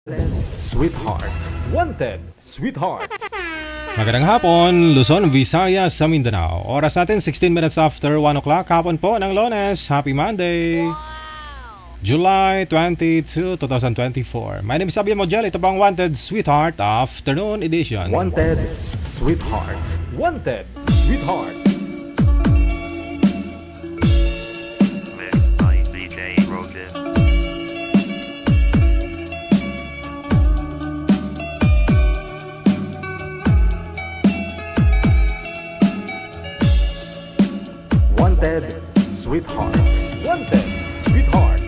Sweetheart. Wanted, Sweetheart. Magandang hapon, Luzon, Visayas, sa Mindanao. Oras natin 16 minutes after 1 o'clock. Hapon po ng Lunes. Happy Monday. July 22, 2024. My name is Abian Mojel. Ito bang Wanted, Sweetheart Afternoon Edition. Wanted, Sweetheart. Wanted, Sweetheart. Mixed by DJ Roger. Wanted, Sweetheart. Wanted, Sweetheart.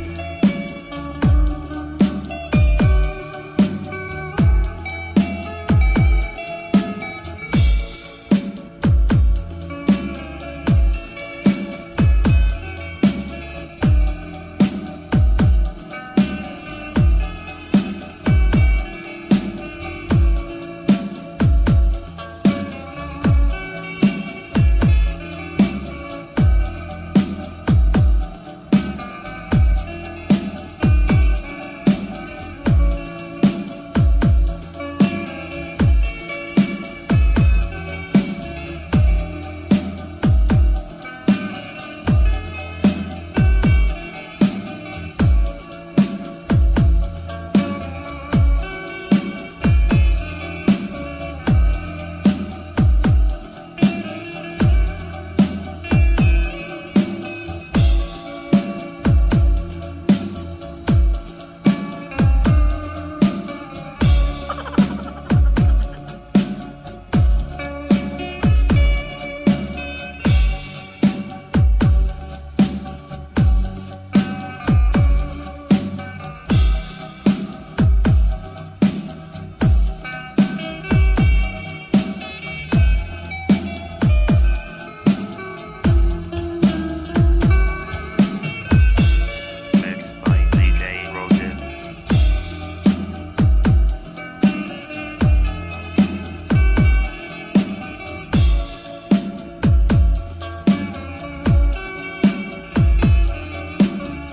Mixed by DJ Roger. Wanted,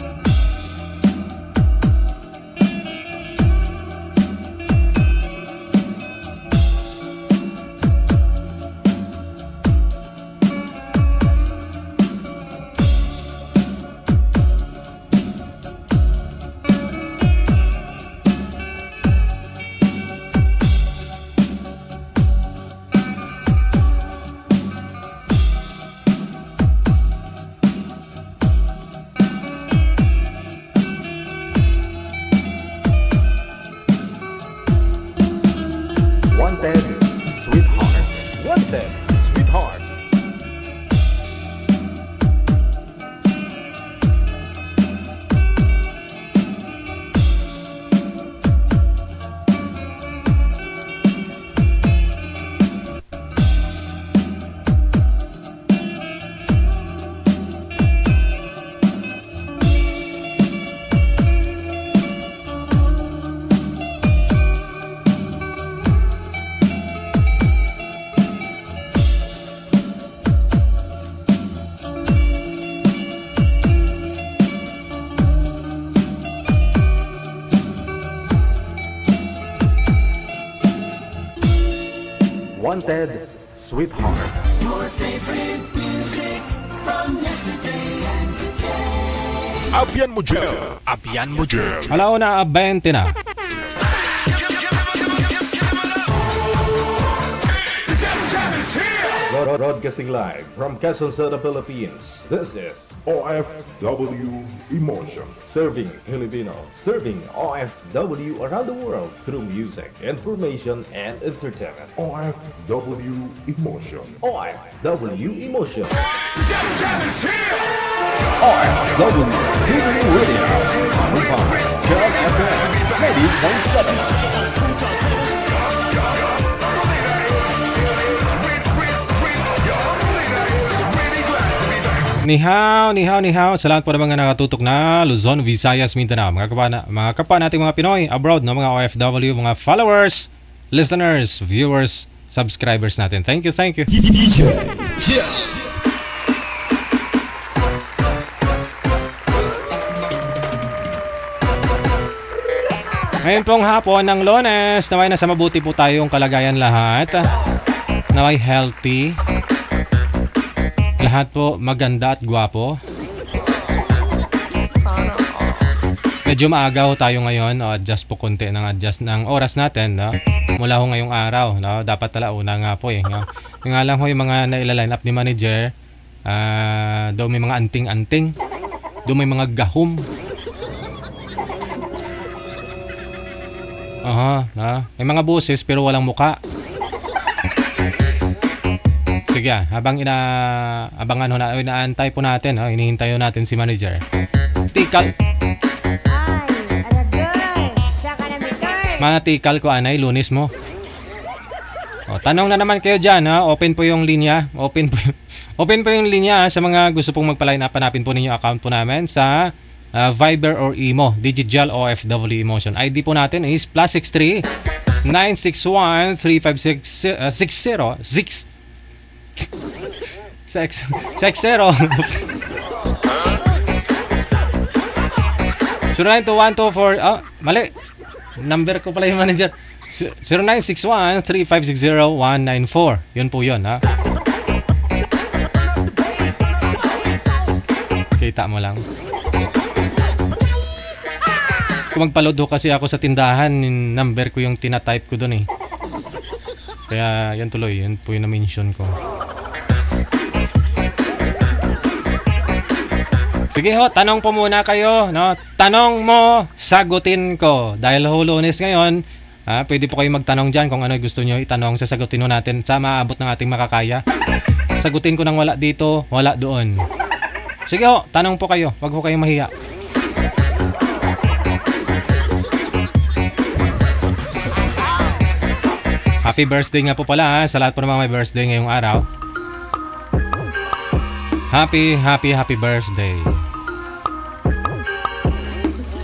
Sweetheart. Wanted, Sweetheart. Wanted, Sweetheart. Abian Mujel. Abian Mujel. Alauna, 20 na. Broadcasting live from Quezon City, Philippines. This is OFW Emotion. Serving Filipino, serving OFW around the world through music, information, and entertainment. OFW Emotion. OFW Emotion. OFW TV Radio. John FM 90.7. Nihaw sa lahat po ng mga nakatutok na Luzon, Visayas, Mindanao. Mga kapwa nating mga Pinoy abroad, no? Mga OFW, mga followers, listeners, viewers, subscribers natin. Thank you. Ngayon pong hapon ng Lunes, naway nasa mabuti po tayong kalagayan lahat. Naway healthy. Lahat po maganda at gwapo. Medyo maaga ho tayo ngayon. Adjust po konti ng adjust ng oras natin. No? Mula ho ngayong araw. No? Dapat talauna nga po eh. No? Yung nga lang ho yung mga naila-line up ni manager. Daw may mga anting-anting. Daw may mga gahom. May mga boses pero walang muka. Sige, habang abangan ho na, inaantay po natin, hinihintay ho natin si manager. Tikal. Ay, alagay. Saka na bitar. Mga tikal ko, anay, Lunes mo. Tanong na naman kayo dyan, open po yung linya. Open po yung linya sa mga gusto pong magpa-line up. Hanapin po ninyo account po namin sa Viber or Imo, Digital OFW Emotion. ID po natin is +63 961 356 60 092124 mali. Number ko pala yung manager. 0961 3560 194. Yun po yun, ha. Kita mo lang. Kung magpa-load ho kasi ako sa tindahan, yung number ko yung tina-type ko doon eh. Kaya yan tuloy, yan po yung na-mention ko. Sige ho, tanong po muna kayo, no? Tanong mo, sagutin ko. Dahil ho Lunes ngayon, pwede po kayo magtanong dyan kung ano gusto nyo itanong. Sasagutin ho natin sa maabot ng ating makakaya. Sagutin ko nang wala dito, wala doon. Sige ho, tanong po kayo. Wag ho kayong mahiya. Happy birthday nga po pala sa lahat po ng mga may birthday ngayong araw. Happy birthday.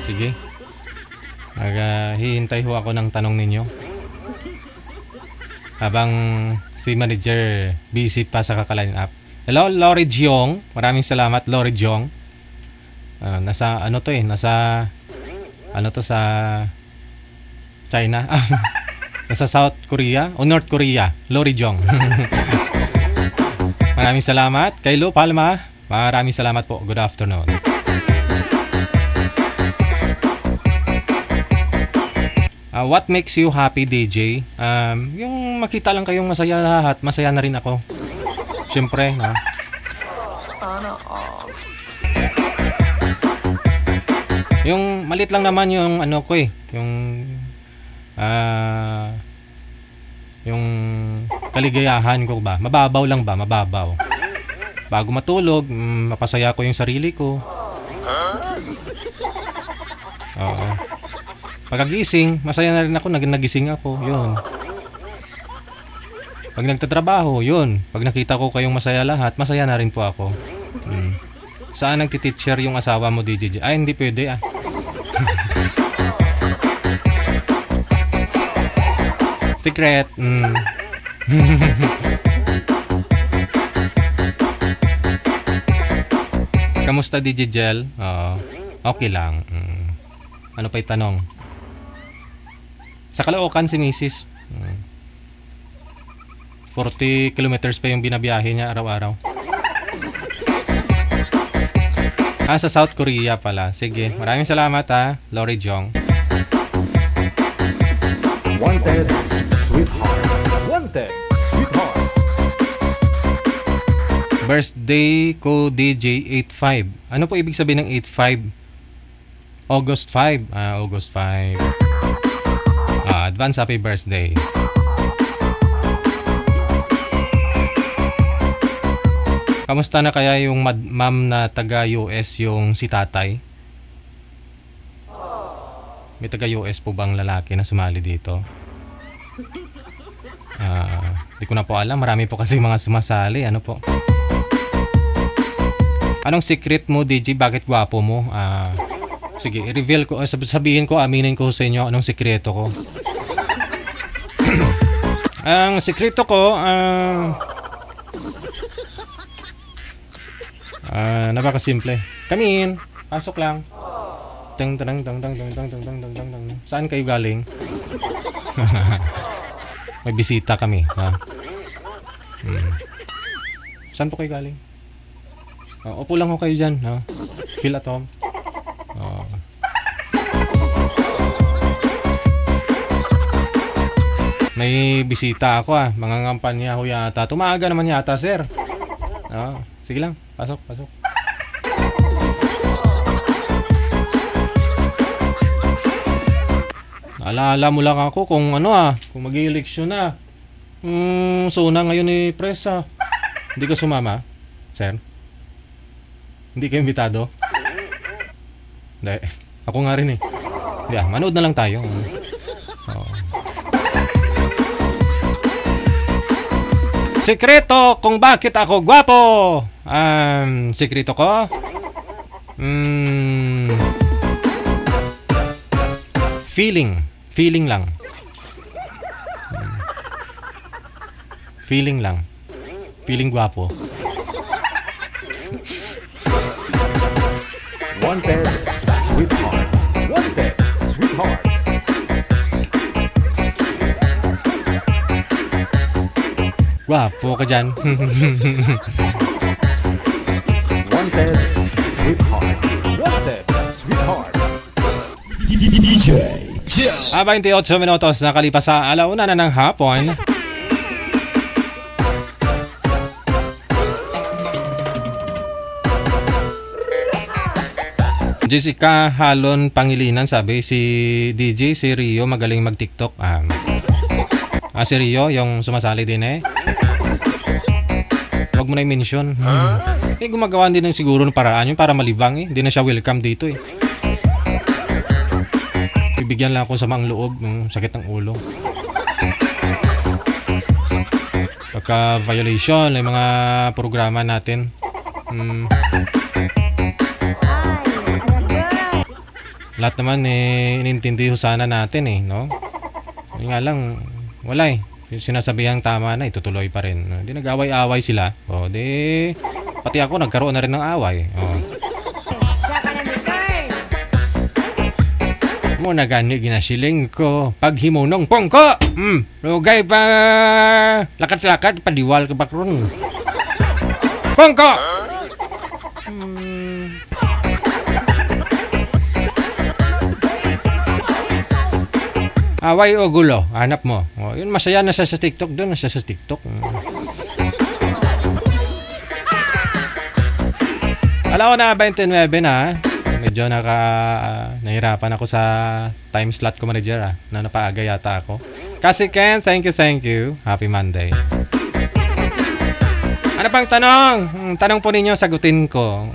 Sige. Hihintay ho ako ng tanong ninyo. Habang si manager busy pa sa kaka-line up. Hello, Lori Jiong. Maraming salamat, Lori Jiong. Nasa ano to eh, nasa ano to sa China. Nasa South Korea o North Korea, Lori Jong. Maraming salamat. Kay Lo Palma, maraming salamat po. Good afternoon. What makes you happy, DJ? Yung makita lang kayong masaya lahat, masaya na rin ako. Siyempre, no? Yung malit lang naman yung ano ko eh, yung kaligayahan ko ba, mababaw lang ba, mababaw. Bago matulog, mapasaya ko yung sarili ko. Oo. Pagkagising, masaya na rin ako, nagising ako, yun. Pag nagtatrabaho, yun. Pag nakita ko kayong masaya lahat, masaya na rin po ako. Saan nagtiteacher yung asawa mo, DJ? Ay, hindi pwede Secret. Kamusta, DJ Gel? Okay lang. Ano pa itanong? Sa Caloocan si Mrs. 40 kilometers pa yung binabiyahe niya araw-araw. Sa South Korea pala. Sige, maraming salamat Lori Jong. Wanted, sweetheart. Wanted, sweetheart. Birthday ko DJ 85. Ano po ibig sabihin ng 85? August 5. August 5. Advance happy birthday. Kamusta na kaya yung ma'am na taga US, yung si tatay? May taga US po bang lalaki na sumali dito? Di ko na po alam. Marami po kasi mga sumasali. Ano po? Anong secret mo, DJ? Bakit gwapo mo? Sige, i-reveal ko. Sabihin ko, aminin ko sa inyo anong sekreto ko. Ang sekreto ko, napakasimple. Come in. Pasok lang. Tang tang tang tang tang tang tang tang tang tang tang. Saan kayo galing? May bisita kami, ha? Saan po kayo galing? Upo lang ho kayo dyan, ha? Feel at home. May bisita ako, mga ngampanya ho yata. Tumaga naman yata, sir. Sige lang, pasok, pasok. Naalala mo lang ako kung kung mag-i-eleksyon na. So na ngayon ni Presa. Hindi ka sumama, sir? Hindi ka imbitado? Hindi. Ako nga rin eh. Yeah, manood na lang tayo. Sekreto kung bakit ako gwapo. Sekreto ko? Feeling lang. Feeling lang. Feeling gwapo. Wanted, sweetheart. Wanted, sweetheart. Gwapo ka dyan. Wanted, sweetheart. Wanted, sweetheart. 28 minutos nakalipas sa alauna na ng hapon. Jessica Halon Pangilinan sabi, si DJ, si Rio magaling mag-TikTok. Si Rio, yung sumasali din eh. Huwag mo na i-mention. Gumagawa din ng siguro ng paraan yun para malibang eh. Hindi na siya welcome dito eh. Bibigyan lang ako sa mga loob, sakit ng ulo. Pagka violation, yung mga programa natin. Lahat naman inintindi sana natin eh, no? Yung nga lang, wala eh. Yung sinasabihang tama na, itutuloy pa rin. Hindi nag-away-away sila. Pati ako nagkaroon na rin ng away. Muna gani ginasiling ko paghimunong pongko. Lugay pa lakat-lakat padiwal ka bakron. Pongko. Away o gulo, hanap mo. Yun masaya na siya sa TikTok, doon na siya sa TikTok. Alam ko na 29 na. Medyo nahirapan ako sa time slot ko, manager na napaaga yata ako. Kasi Ken, thank you. Happy Monday. Ano pang tanong? Tanong po ninyo, sagutin ko.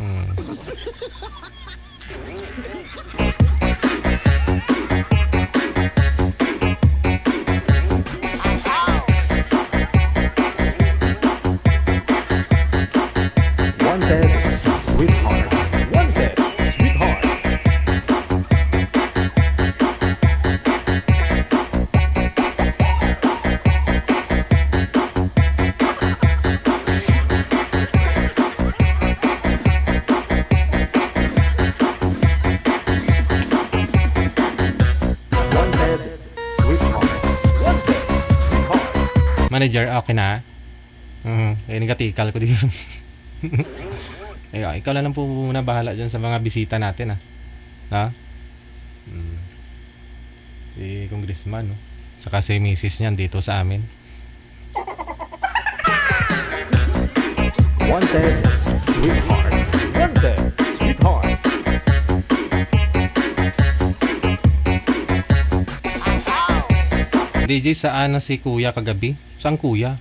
Wanted, sweetheart. Wanted, sweetheart. Wanted, sweetheart. Wanted, sweetheart. Manager, okay na? Negatikal ko dito. Ikaw lang po muna bahala dyan sa mga bisita natin si Congressman saka si Mrs. niyan dito sa amin. Wanted, sweetheart. Wanted, sweetheart. DJ, saan na si Kuya kagabi? Saan Kuya?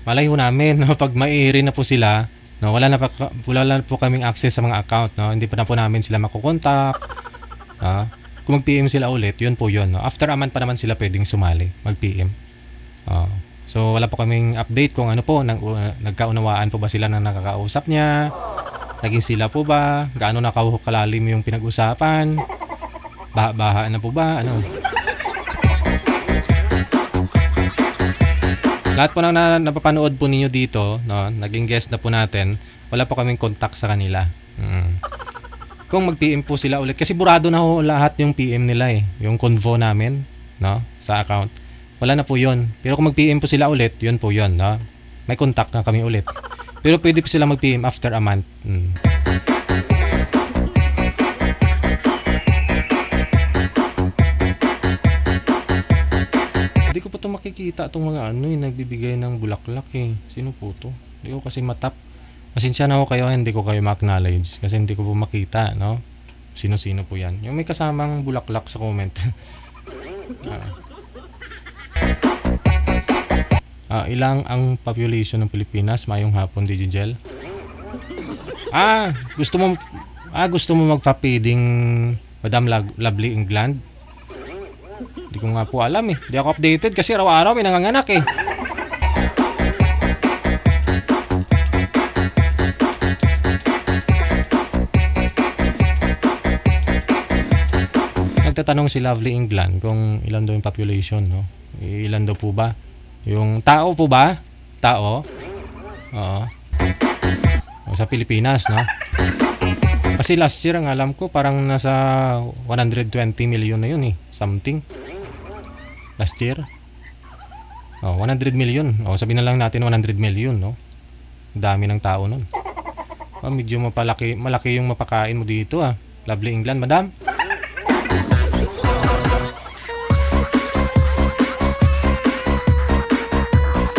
Malay ho namin, pag maiiri na po sila, wala na po kaming access sa mga account, hindi pa na po namin sila makukontak. Kung mag-PM sila ulit, yun po yun. After a month pa naman sila pwedeng sumali, mag-PM. So wala po kaming update kung ano po, nagkaunawaan po ba sila na nakakausap niya, naging sila po ba, gaano na kalalim yung pinag-usapan, baha na po ba, ano. Lahat po na napapanood po ninyo dito, naging guest na po natin, wala po kaming contact sa kanila. kung mag-PM po sila ulit. Kasi burado na ho lahat yung PM nila eh. Yung convo namin, no? Sa account. Wala na po yun. Pero kung mag-PM po sila ulit, yun po yun, no? May contact na kami ulit. Pero pwede po sila mag-PM after a month. Hindi ko po ito makikita itong mga ano yung nagbibigay ng bulaklak eh. Sino po ito? Hindi ko kasi matap. Pasensya na ako kayo, hindi ko kayo ma-acknowledge kasi hindi ko po makita, no? Sino-sino po yan. Yung may kasamang bulaklak sa comment. Ilang ang population ng Pilipinas? Mayong hapon, Digigel. Gusto mo magpa-feeding Madam Lovely England? Hindi ko nga po alam eh. Hindi ako updated kasi araw-araw may nanganganak eh. Nagtatanong si Lovely England kung ilan daw yung population, no? Ilan daw po ba? Yung tao po ba? Tao? Oo. Sa Pilipinas, no? Kasi last year, ang alam ko, parang nasa 120 million na yun eh. Something. Last year. 100 million. Sabihin na lang natin 100 million, no? Dami ng tao nun. Medyo malaki yung mapakain mo dito, ah. Lovely England, madam.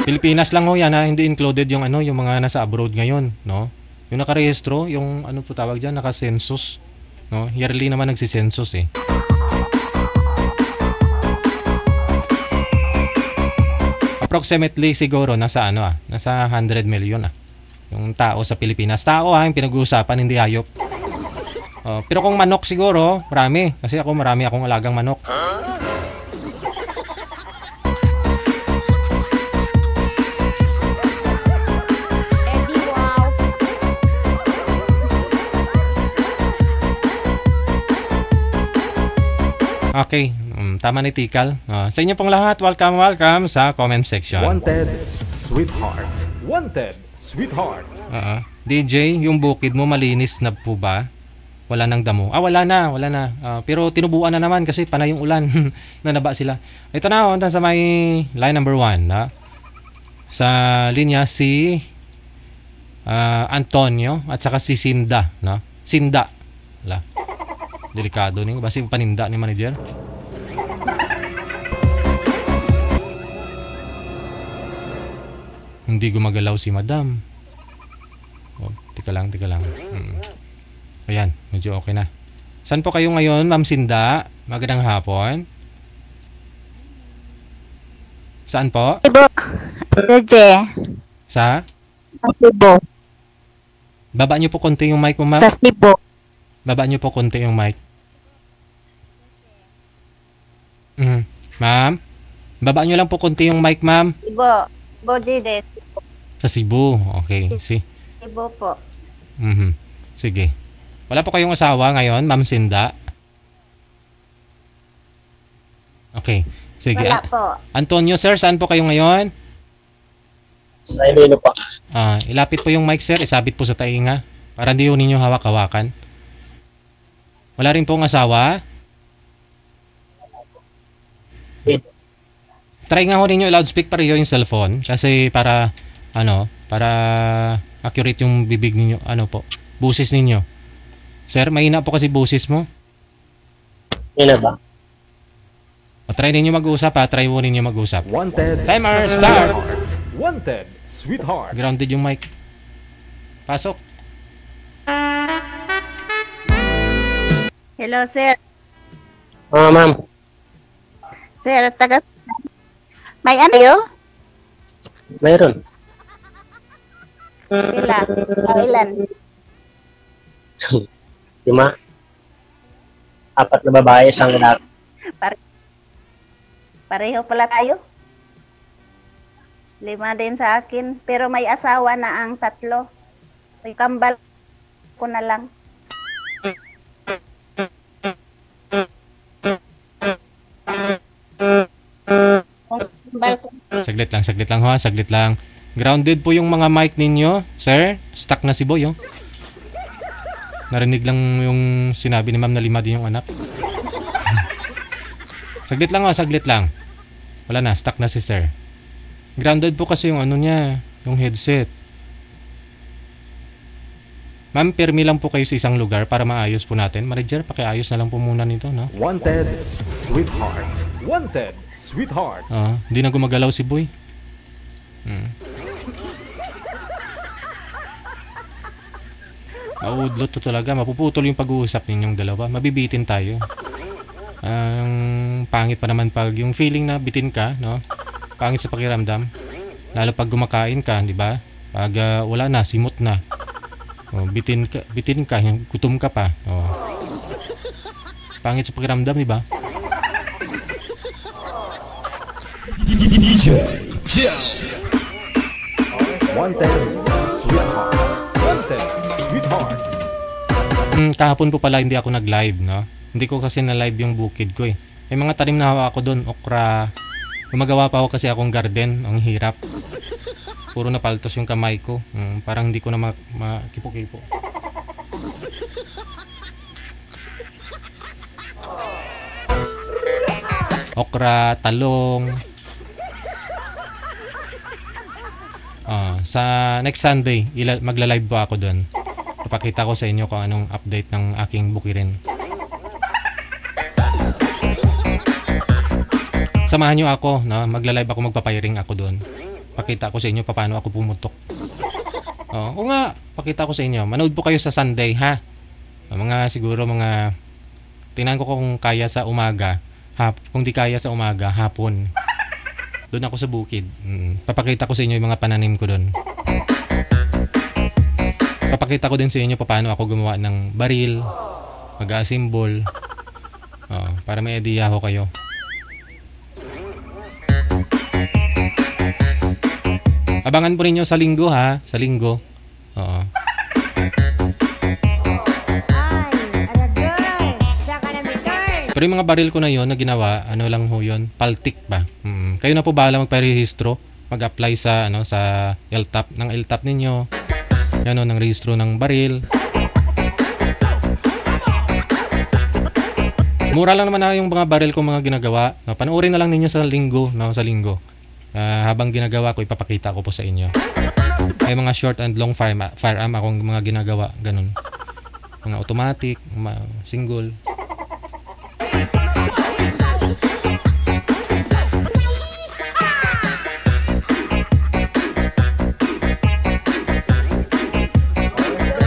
Pilipinas lang ho yan, ha? Hindi included yung ano, yung mga nasa abroad ngayon, no? Yung nakarehistro, yung ano po tawag diyan, naka-census, no? Yearly naman nagsi-census eh. Approximately siguro nasa ano nasa 100 million yung tao sa Pilipinas. Tao yung pinag-uusapan, hindi hayop. Pero kung manok siguro, marami. Kasi marami akong alagang manok. Okay, tama ni Tikal. Sa inyo pong lahat, welcome sa comment section. Wanted, sweetheart. Wanted, sweetheart. DJ, yung bukid mo malinis na po ba? Wala nang damo. Wala na. Pero tinubuan na naman kasi panay yung ulan. Nanaba sila. Ito na, sa may line number 1. Sa linya si Antonio at saka si Sinda. Sinda. Delikado ning basi paninda ni manager. Hindi gumagalaw si madam. Tika lang. Ayan, medyo okay na. Saan po kayo ngayon, Ma'am Sinda? Magandang hapon. Saan po? Cebu. Sa? Cebu. Baba niyo po konti yung mic mo, ma'am. Sa Cebu. Baba niyo po konti yung mic. Ma'am? Baba nyo lang po konti yung mic, ma'am. Cebu Dide. Sa Cebu. Okay. Cebu po. Sige. Wala po kayong asawa ngayon, Ma'am Sinda? Okay. Sige. Wala po. Antonio, sir, saan po kayo ngayon? Sa Iloilo pa. Ilapit po yung mic, sir. Isabit po sa tainga. Para hindi yun ninyo hawak-hawakan. Wala rin pong asawa? Try nga ho ninyo loudspeak pareho yung cellphone kasi para accurate yung bibig ninyo, boses ninyo. Sir, mahina po kasi boses mo. Ina ba? Try ninyo mag-usap try mo ninyo mag-usap. Wanted, Timer start. Wanted, sweetheart. Grounded yung mic. Pasok. Hello, sir. Ma'am. Sir, may ano yun? Mayroon. Ilan? 5. 4 na babae, 1 lalaki. Pareho pala tayo. 5 din sa akin. Pero may asawa na ang 3. May kambal ko na lang. Saglit lang ho, saglit lang. Grounded po yung mga mic ninyo, sir. Stuck na si Boy, oh. Narinig lang yung sinabi ni ma'am na 5 din yung anak. Saglit lang, saglit lang. Wala na, stuck na si sir. Grounded po kasi yung ano niya, yung headset. Ma'am, permi lang po kayo sa isang lugar para maayos po natin. Manager, pakiayos na lang po muna nito, no? Wanted, sweetheart. Wanted, sweetheart. Hindi na gumagalaw si boy. Maudlot to talaga. Mapuputol yung pag-uusap ninyong dalawa. Mabibitin tayo. Ang pangit pa naman pag yung feeling na bitin ka, no? Pangit sa pakiramdam. Lalo pag gumakain ka, di ba? Pag wala na, simot na. Bitin ka, gutom ka pa. Pangit sa pakiramdam, di ba? Wanted, sweetheart. Wanted, sweetheart. Kahapon po pala hindi ako nag-live, no? Hindi ko kasi na-live yung bukid ko eh. May mga tanim na hawak ako doon, okra. Gumagawa pa ako kasi akong garden, ang hirap. Puro napaltos yung kamay ko. Parang hindi ko na makipo-kipo. Okra, talong. Sa next Sunday, magla-live po ako doon. Papakita ko sa inyo kung anong update ng aking bukirin. Samahan nyo ako, no? Magla-live ako, magpapiring ako doon. Pakita ko sa inyo paano ako pumutok. O nga, pakita ko sa inyo. Manood po kayo sa Sunday, ha? Siguro tingnan ko kung kaya sa umaga. Kung di kaya sa umaga, hapon. Doon ako sa bukid. Papakita ko sa inyo yung mga pananim ko doon. Papakita ko din sa inyo paano ako gumawa ng baril, mag-assemble. Para may idea ho kayo. Abangan po ninyo sa linggo, ha? Sa linggo. Pero yung mga baril ko na yon na ginawa, ano lang ho yun, paltik ba? Kayo na po bahala magparehistro, mag-apply sa sa LTAP ng LTAP ninyo. Yan ng rehistro ng baril. Mura lang naman na yung mga baril ko mga ginagawa. Panoorin na lang ninyo sa linggo, sa linggo. Habang ginagawa ko, ipapakita ko po sa inyo. May mga short and long firearm akong mga ginagawa, ganun. Mga automatic, single.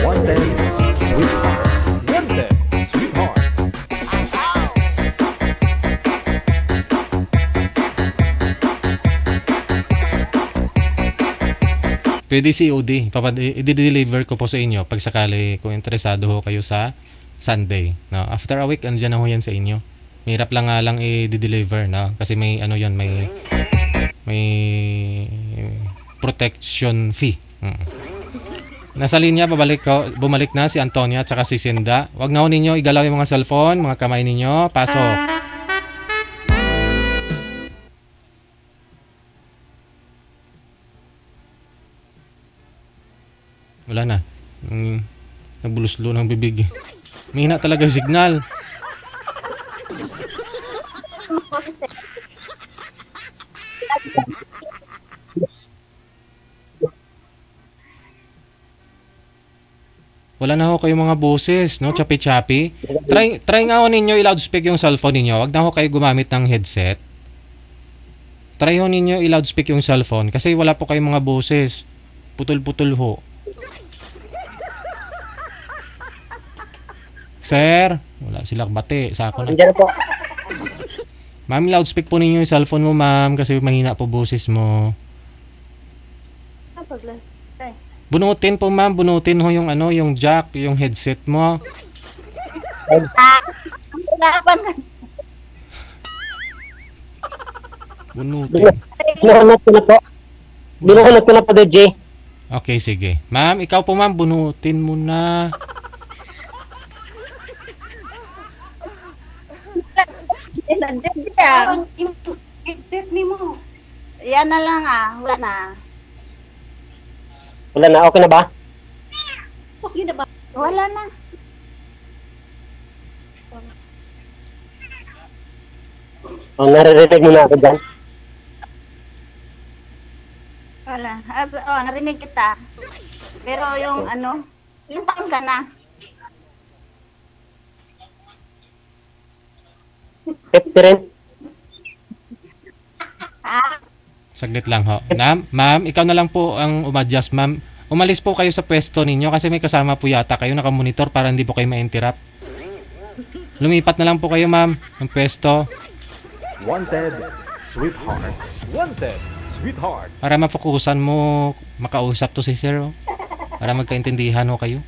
Wanted, sweetheart. Wanted, sweetheart. Pwede COD. I-deliver ko po sa inyo pag sakali kung interesado ho kayo sa Sunday. No? After a week, andyan na ho yan sa inyo. Mahirap lang nga lang i-deliver. No? Kasi may may protection fee. Nasa linya, bumalik na si Antonia at si Sinda. Huwag na ho ninyo igalaw yung mga cellphone, mga kamay ninyo. Pasok. Wala na. Nagbuluslo ng bibig. Mahina talaga yung signal. Wala na ho kayong mga boses, no? Chapi-chapi. Try nga ho ninyo i-loudspeak yung cellphone ninyo. Wag na ho kayo gumamit ng headset. Try ho ninyo i-loudspeak yung cellphone kasi wala po kayong mga boses. Putol-putol ho. Sir, wala silang bate. Sa ako na. Andiyan po. Ma'am, loudspeak po ninyo yung cellphone mo, ma'am, kasi mahina po boses mo. Bunutin po, ma'am. Bunutin ho yung yung jack, yung headset mo. Bunutin. Binuhunot ko na po. Binuhunot ko na po, DJ. Okay, sige. Ma'am, ikaw po, ma'am, bunutin mo na. Yan na lang wala na. Wala na, okay na ba? Okay na ba? Wala na. Naririnig mo na ako dyan. Wala. Narinig kita. Pero yung yung taon ka na. 50 rin. Saglit lang ho. Ma'am, ikaw na lang po ang umadjust, ma'am. Umalis po kayo sa pwesto ninyo kasi may kasama po yata kayo nakamonitor para hindi po kayo ma-interrupt. Lumipat na lang po kayo, ma'am, ng pwesto. Wanted, sweetheart. Wanted, sweetheart. Para mafokusan mo, makausap to si sir. Oh. Para magkaintindihan ho kayo.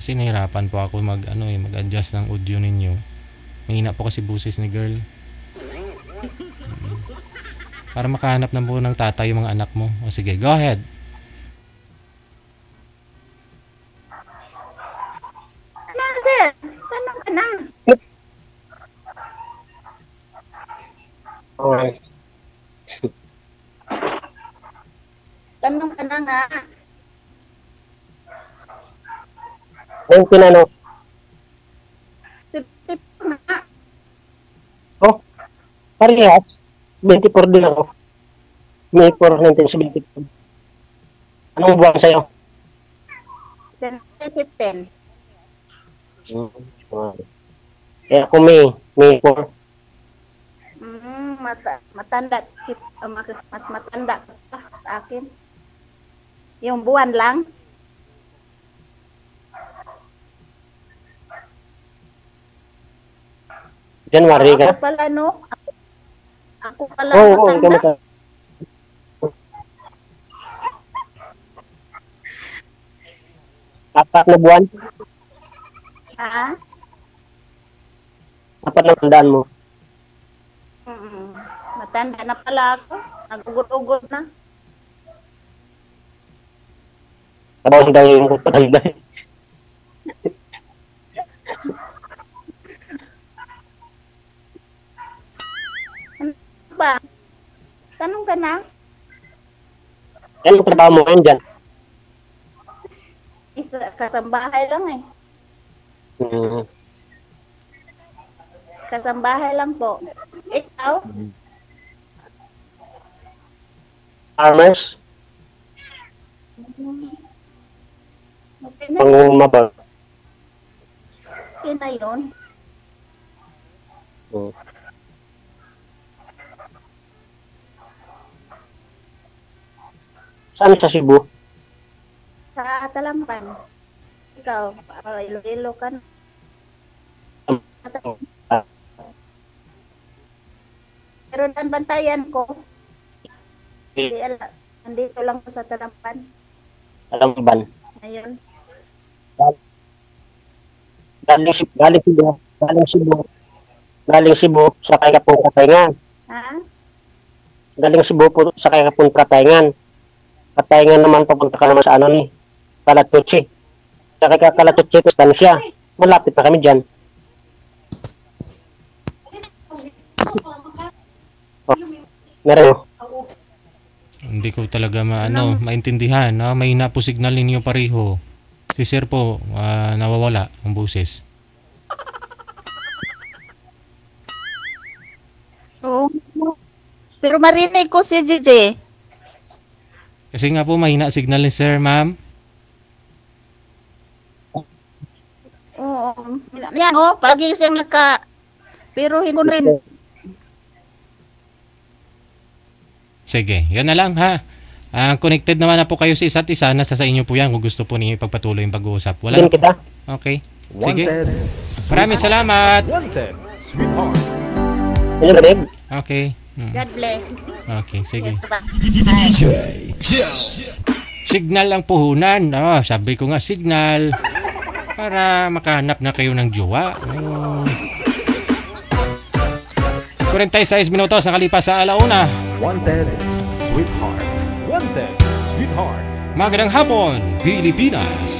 Kasi nahirapan po ako mag-adjust ng audio ninyo. Mahina po kasi busis ni girl. Para makahanap na po ng tatay yung mga anak mo. O sige, go ahead. Sir? Tanong ka na. Okay. Tanong ka na nga. 19 ano? 50 na. Oh, parehas. 24 din ako. May 4, 1974. Anong buwan sa'yo? 15. Kaya ako may 4. Matanda. Mas matanda ka sa akin. Yung buwan lang. January ka? Ako pala, no? Ako pala Oo, matanda. Apat na buwan? Ha? Apat na tandaan mo? Matanda na pala ako. Nagugod-ugod na. Abang daw yung patanda. Ba? Tanong ka na? Ano trabaho mo ngayon dyan? Kasambahay lang eh. Kasambahay lang po. Ikaw? Farmers? Okay na. Pangumabag? Okay na yun. Saan sa Cebu? Sa Talampan. Ikaw, Iloilo ka na. Pero dan bantayan ko. Nandito lang ko sa Talampan. Alam mo ba? Ayun. Galing Cebu, sakay ka po Katayngan. Ha? Galing Cebu po, sakay ka po Katayngan. Katayngan naman, papunta ka naman sa Calatuche. Sakay ka Calatuche, Estancia. Malapit na kami dyan. Meron. Hindi ko talaga maintindihan. Mahina po signal ninyo pareho. Si sir po, nawawala ang boses. Oo. Pero marinig ko si JJ. Kasi nga po mahina signal ni sir, ma'am. Oo. Yan pagi siyang pero hindi ko rin. Sige, yan na lang ha. Connected naman na po kayo sa isa't isa. Nasa sa inyo po yan kung gusto po ninyo ipagpatuloy yung pag-uusap. Wala Din na po. kita. Okay. Sige. Wanted, Maraming salamat. wanted, sweetheart. Ano ba, Dave? Okay. God bless. Okay, sige. Bye. Signal ang puhunan. Sabi ko nga signal. Para makahanap na kayo ng jowa. 46 minutos nakalipas sa alauna. Wanted, sweetheart. Wanted, sweetheart. Magandang hapon, Pilipinas.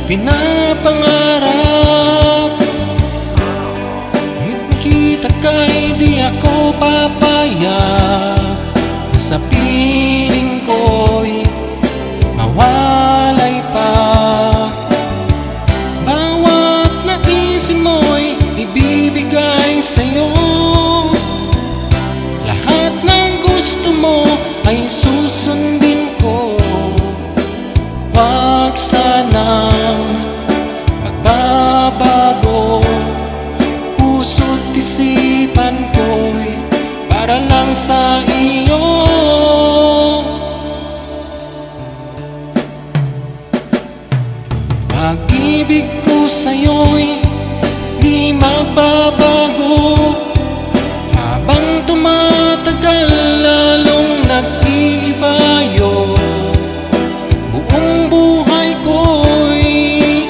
pinapangarap. Kita ka'y di ako papayag na sa piling ko'y mawalay pa. Bawat naisin mo'y ibibigay sa'yo. Lahat ng gusto mo ay susundin ko. Huwag sanang magbabago. Puso't isipan ko'y para lang sa iyo. Pag-ibig ko sa'yo'y di magbabago. Habang tumatagal lalong nag-iibayo. Buong buhay ko'y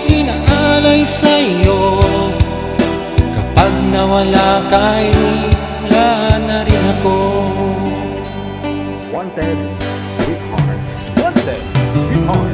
inaalay sa'yo. Kapag nawala ka'y wala na rin ako. Wanted, sweetheart. Wanted, sweetheart.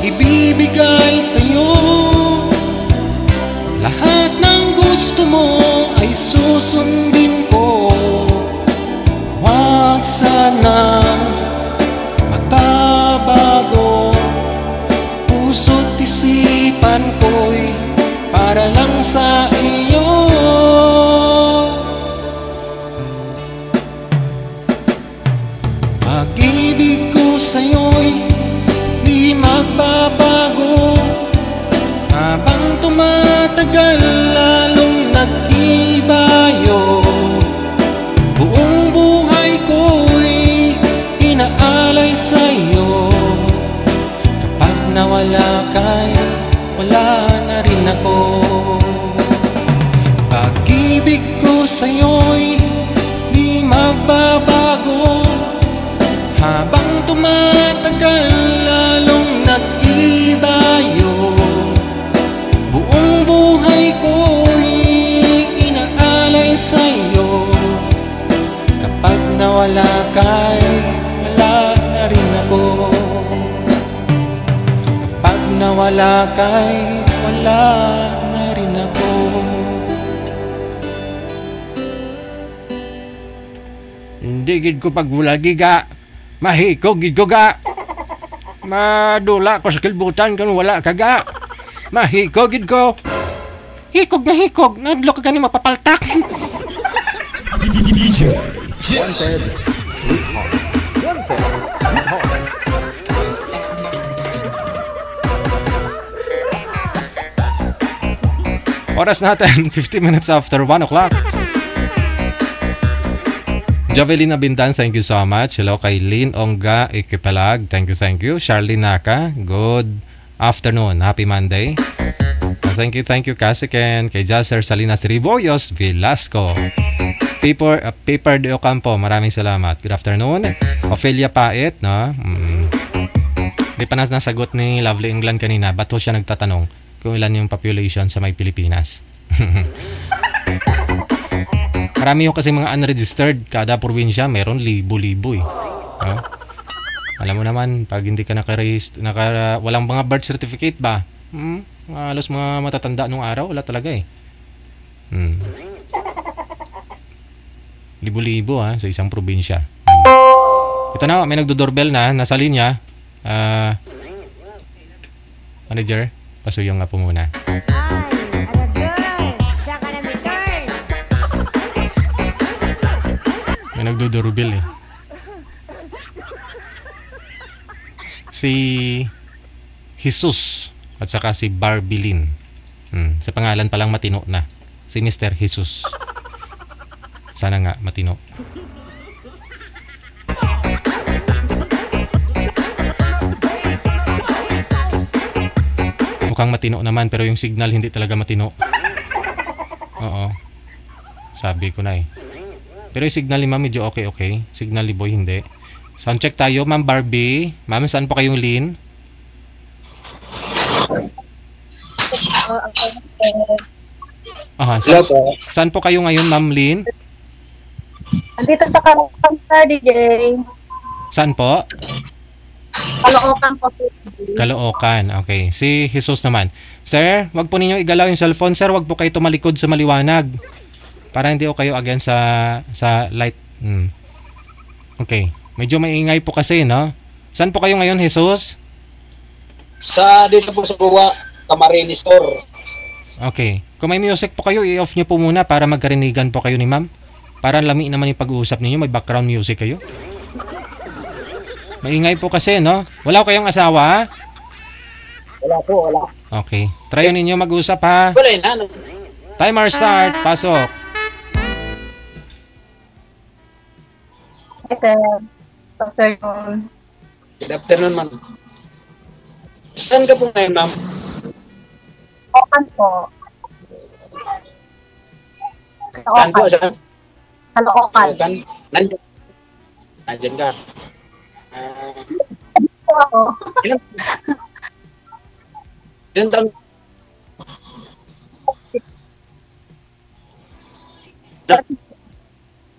ibibigay sa'yo. Lahat ng gusto mo ay susundin ko. Huwag sanang magbabago. Puso't isipan ko'y para lang sa iyo. Pag-ibig ko sa'yo'y di magbabago. Habang tumatagal lalong nag-ibayo. Buong buhay ko'y inaalay sa'yo. Kapag nawala ka'y wala na rin ako. Pag-ibig ko sa'yo'y di magbabago. Habang tumatagal lalong nag-ibayo. Buong buhay ko'y inaalay sa'yo. Kapag nawala ka'y wala na rin ako. Kapag nawala ka'y wala na rin ako. Hindi gid ko pagwulagi ga. Mahikog gid ko ga. Madula ko sa kilbutan kung wala ka ga. Mahikog gid ko. Hikog na hikog. Nadlo ka gani mapapaltak. DJ Wanted Sweetheart. Wanted Sweetheart. Oras natin 50 minutes after 1 o'clock. Jovelina Bintan, thank you so much. Hello kay Lynn Ongga Ikipalag. Thank you. Charlene Naka, good afternoon. Happy Monday. Thank you, Kasiken. Kay Jasser Salinas Riboyos Velasco. Paper de Ocampo, maraming salamat. Good afternoon. Ophelia Pait, no? Di pa nasagot ni Lovely England kanina. Ba't siya nagtatanong kung ilan yung population sa may Pilipinas? Marami yung kasi mga unregistered. Kada probinsya meron libo-libo eh. No? Alam mo naman, pag hindi ka walang mga birth certificate ba? Halos mga matatanda nung araw, wala talaga eh. Libo-libo sa isang probinsya. Ito na, may nagdo-doorbell na, nasa linya. Manager, pasuyong nga po muna. Ay, si Jesus at saka si Barbilin. Sa pangalan pa lang matino na. Si Mr. Jesus. Sana nga matino. Mukhang matino naman pero yung signal hindi talaga matino. Oo. Sabi ko na eh. Pero yung signal ni ma'am medyo okay. Signal ni boy hindi. Sound check tayo, ma'am Barbie. Ma'am, saan po kayong Lin? Aha, saan po kayo ngayon, ma'am Lin? Andito sa Caloocan, sir, DJ. Saan po? Caloocan po. Caloocan, okay. Si Jesus naman. Sir, wag po ninyo igalaw yung cellphone, sir. Wag po kayo tumalikod sa maliwanag. Para hindi ko kayo again sa light. Okay. Medyo maingay po kasi, no? Saan po kayo ngayon, Jesus? Sa dito po sa Buwa, Camarines Store. Okay. Kung may music po kayo, i-off nyo po muna para magkarinigan po kayo ni ma'am. Para lami naman yung pag-uusap ninyo. May background music kayo. Maingay po kasi, no? Wala ko kayong asawa? Wala po, wala. Okay. Try ninyo mag-usap, ha? Wala na. Timer start. Pasok. Yes, sir. Afternoon. Good afternoon, ma'am. Saan ka po ngayon, ma'am? Caloocan po. Saan po? Saan? Caloocan. Nandiyan ka. Po ako. Ilan taon?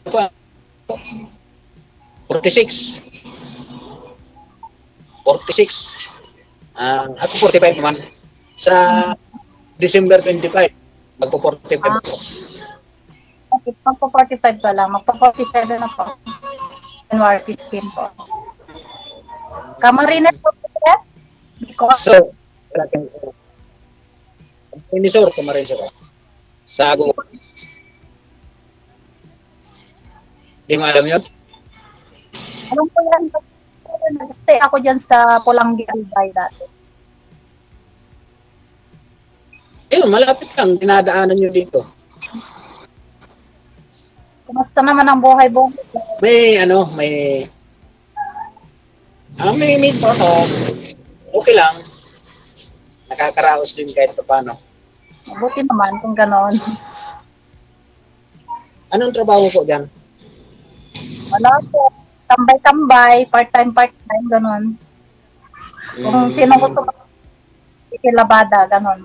Apa? 46. 46. Ako 45 naman. Sa December 25, magpo-45 ako. Okay, magpo-45 pa lang. Magpo-47 na po. January 15 po. Camarines po, sir? Because So, hindi sir, kumarin sir. Sa Agong. Hindi mo alam yun? alam ko yan. Nag-stay ako dyan sa Pulangi Albay dati. Ayun, malapit lang. Dinadaanan nyo dito. Kumusta naman ang buhay-buhay? May meet po ako. Okay lang. Nakakaraos din kahit pa paano. Mabuti naman kung gano'n. Anong trabaho po dyan? Wala po. Tambay-tambay, part-time, gano'n. Kung sino gusto mo, ikilabada, gano'n.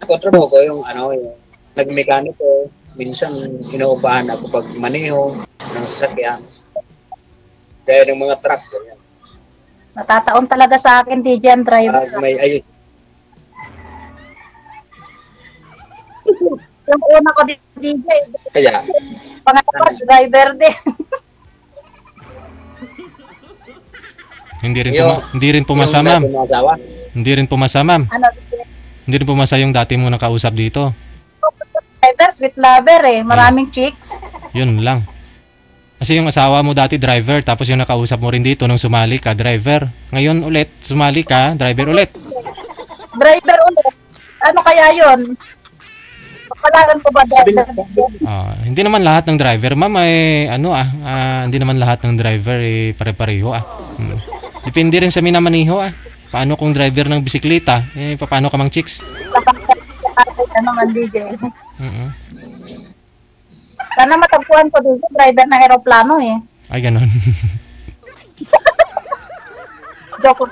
Ako trabaho ko yung nagmekaniko. Minsan inuupahan ako pag maneho ng sasakyan. Gaya ng mga truck. Ganyan. Natataon talaga sa akin, DJ ang driver. Yung una ko DJ, Kaya, pangalawa, driver din. Hindi rin pumasa, ma'am. Hindi rin pumasa, ma'am. Ano, Hindi rin pumasa yung dati mo nakausap dito. driver, sweet lover eh. Maraming chicks. Yun lang. Kasi yung asawa mo dati driver, tapos yung nakausap mo rin dito nung sumali ka, driver. Ngayon ulit, sumali ka, driver ulit. Driver ulit. Ano kaya yun? Kapalaran ko ba driver? Hindi naman lahat ng driver, ma'am, hindi naman lahat ng driver pare-pareho Depende rin sa minamaniho Paano kung driver ng bisikleta, paano ka mang chicks? Ano man DJ? Sana matagpuan ko dito, driver ng aeroplano eh. Ay, ganon. Joke.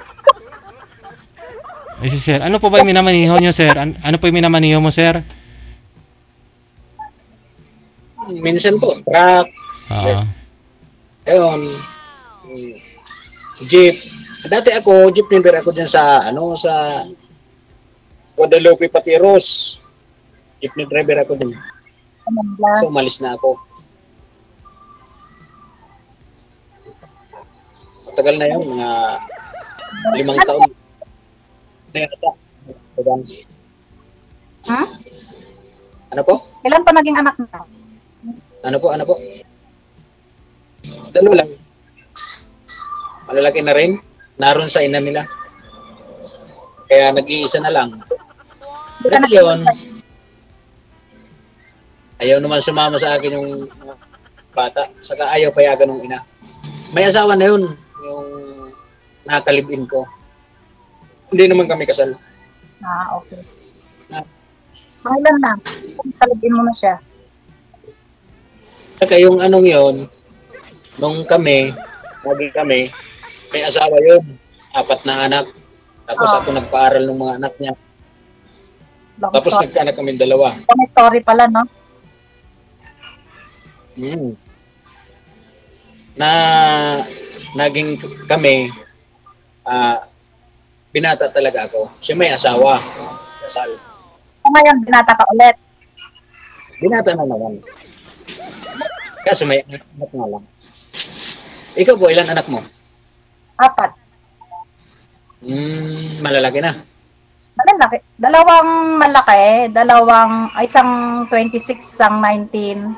Ay, si sir, ano po ba yung minamaniho nyo, sir? Ano po yung minamaniho mo, sir? Minsan po, truck. Oo. Ayun. Jeep. Dati ako, jeep driver ako dyan sa, sa Guadalupe, Patiros. Jeep driver ako dyan. So, umalis na ako. Matagal na yun, mga 5 taon. Ha? Ano po? Ilan pa naging anak mo? Ano po? Dalawa lang. Malalaki na rin. Naroon sa ina nila. Kaya nag-iisa na lang. Dati yun, ayaw naman sumama sa akin yung bata. Saka ayaw payagan ng ina. May asawa na yun. Yung nakalibin ko. Hindi naman kami kasal. Okay. Pangilan na? Talagin mo na siya. Saka yung anong yun, nung kami, may asawa yun. 4 na anak. Tapos ako nagpaaral ng mga anak niya. Tapos nagkaanak kami 2. May story pala, no? Naging kami, binata talaga ako. Siya may asawa. Kasal. Ngayon, binata ka ulit. Binata na naman. Kaso may anak nga lang. Ikaw po, ilan anak mo? 4. Malalaki na. Malalaki. 2 malaki. Isang 26, isang 19,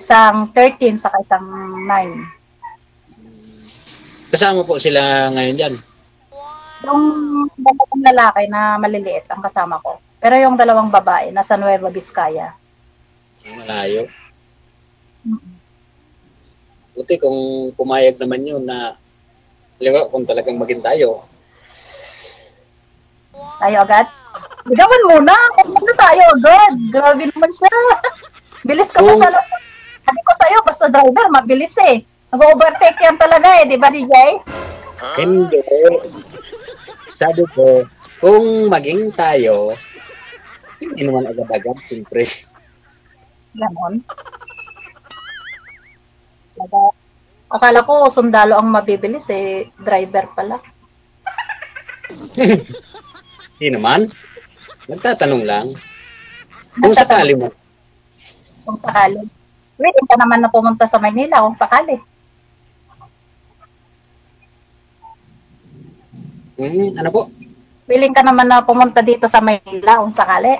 isang 13, saka isang 9. Kasama po sila ngayon dyan? Yung 2 lalaki na maliliit ang kasama ko. Pero yung 2 babae, nasa Nueva Vizcaya. Malayo. Buti kung pumayag naman yun na, halimbawa kung talagang maging tayo. Tayo agad? Bigawan muna. Kung muna tayo agad. Grabe naman siya. Bilis ka pa sa last. Sabi ko sa'yo, basta driver, mabilis eh. Nag-overtake yan talaga eh, di ba DJ? Hindi. Sabi ko, kung maging tayo, hindi naman agad-agad, siyempre. Ganon. Akala ko sundalo ang mabibilis eh, driver pala. Hindi naman. Nagtatanong lang. Kung sakali mo. Kung sakali. Wait, ka naman na pumunta sa Manila kung sakali. Ano po? Willing ka naman na pumunta dito sa Manila kung sakali.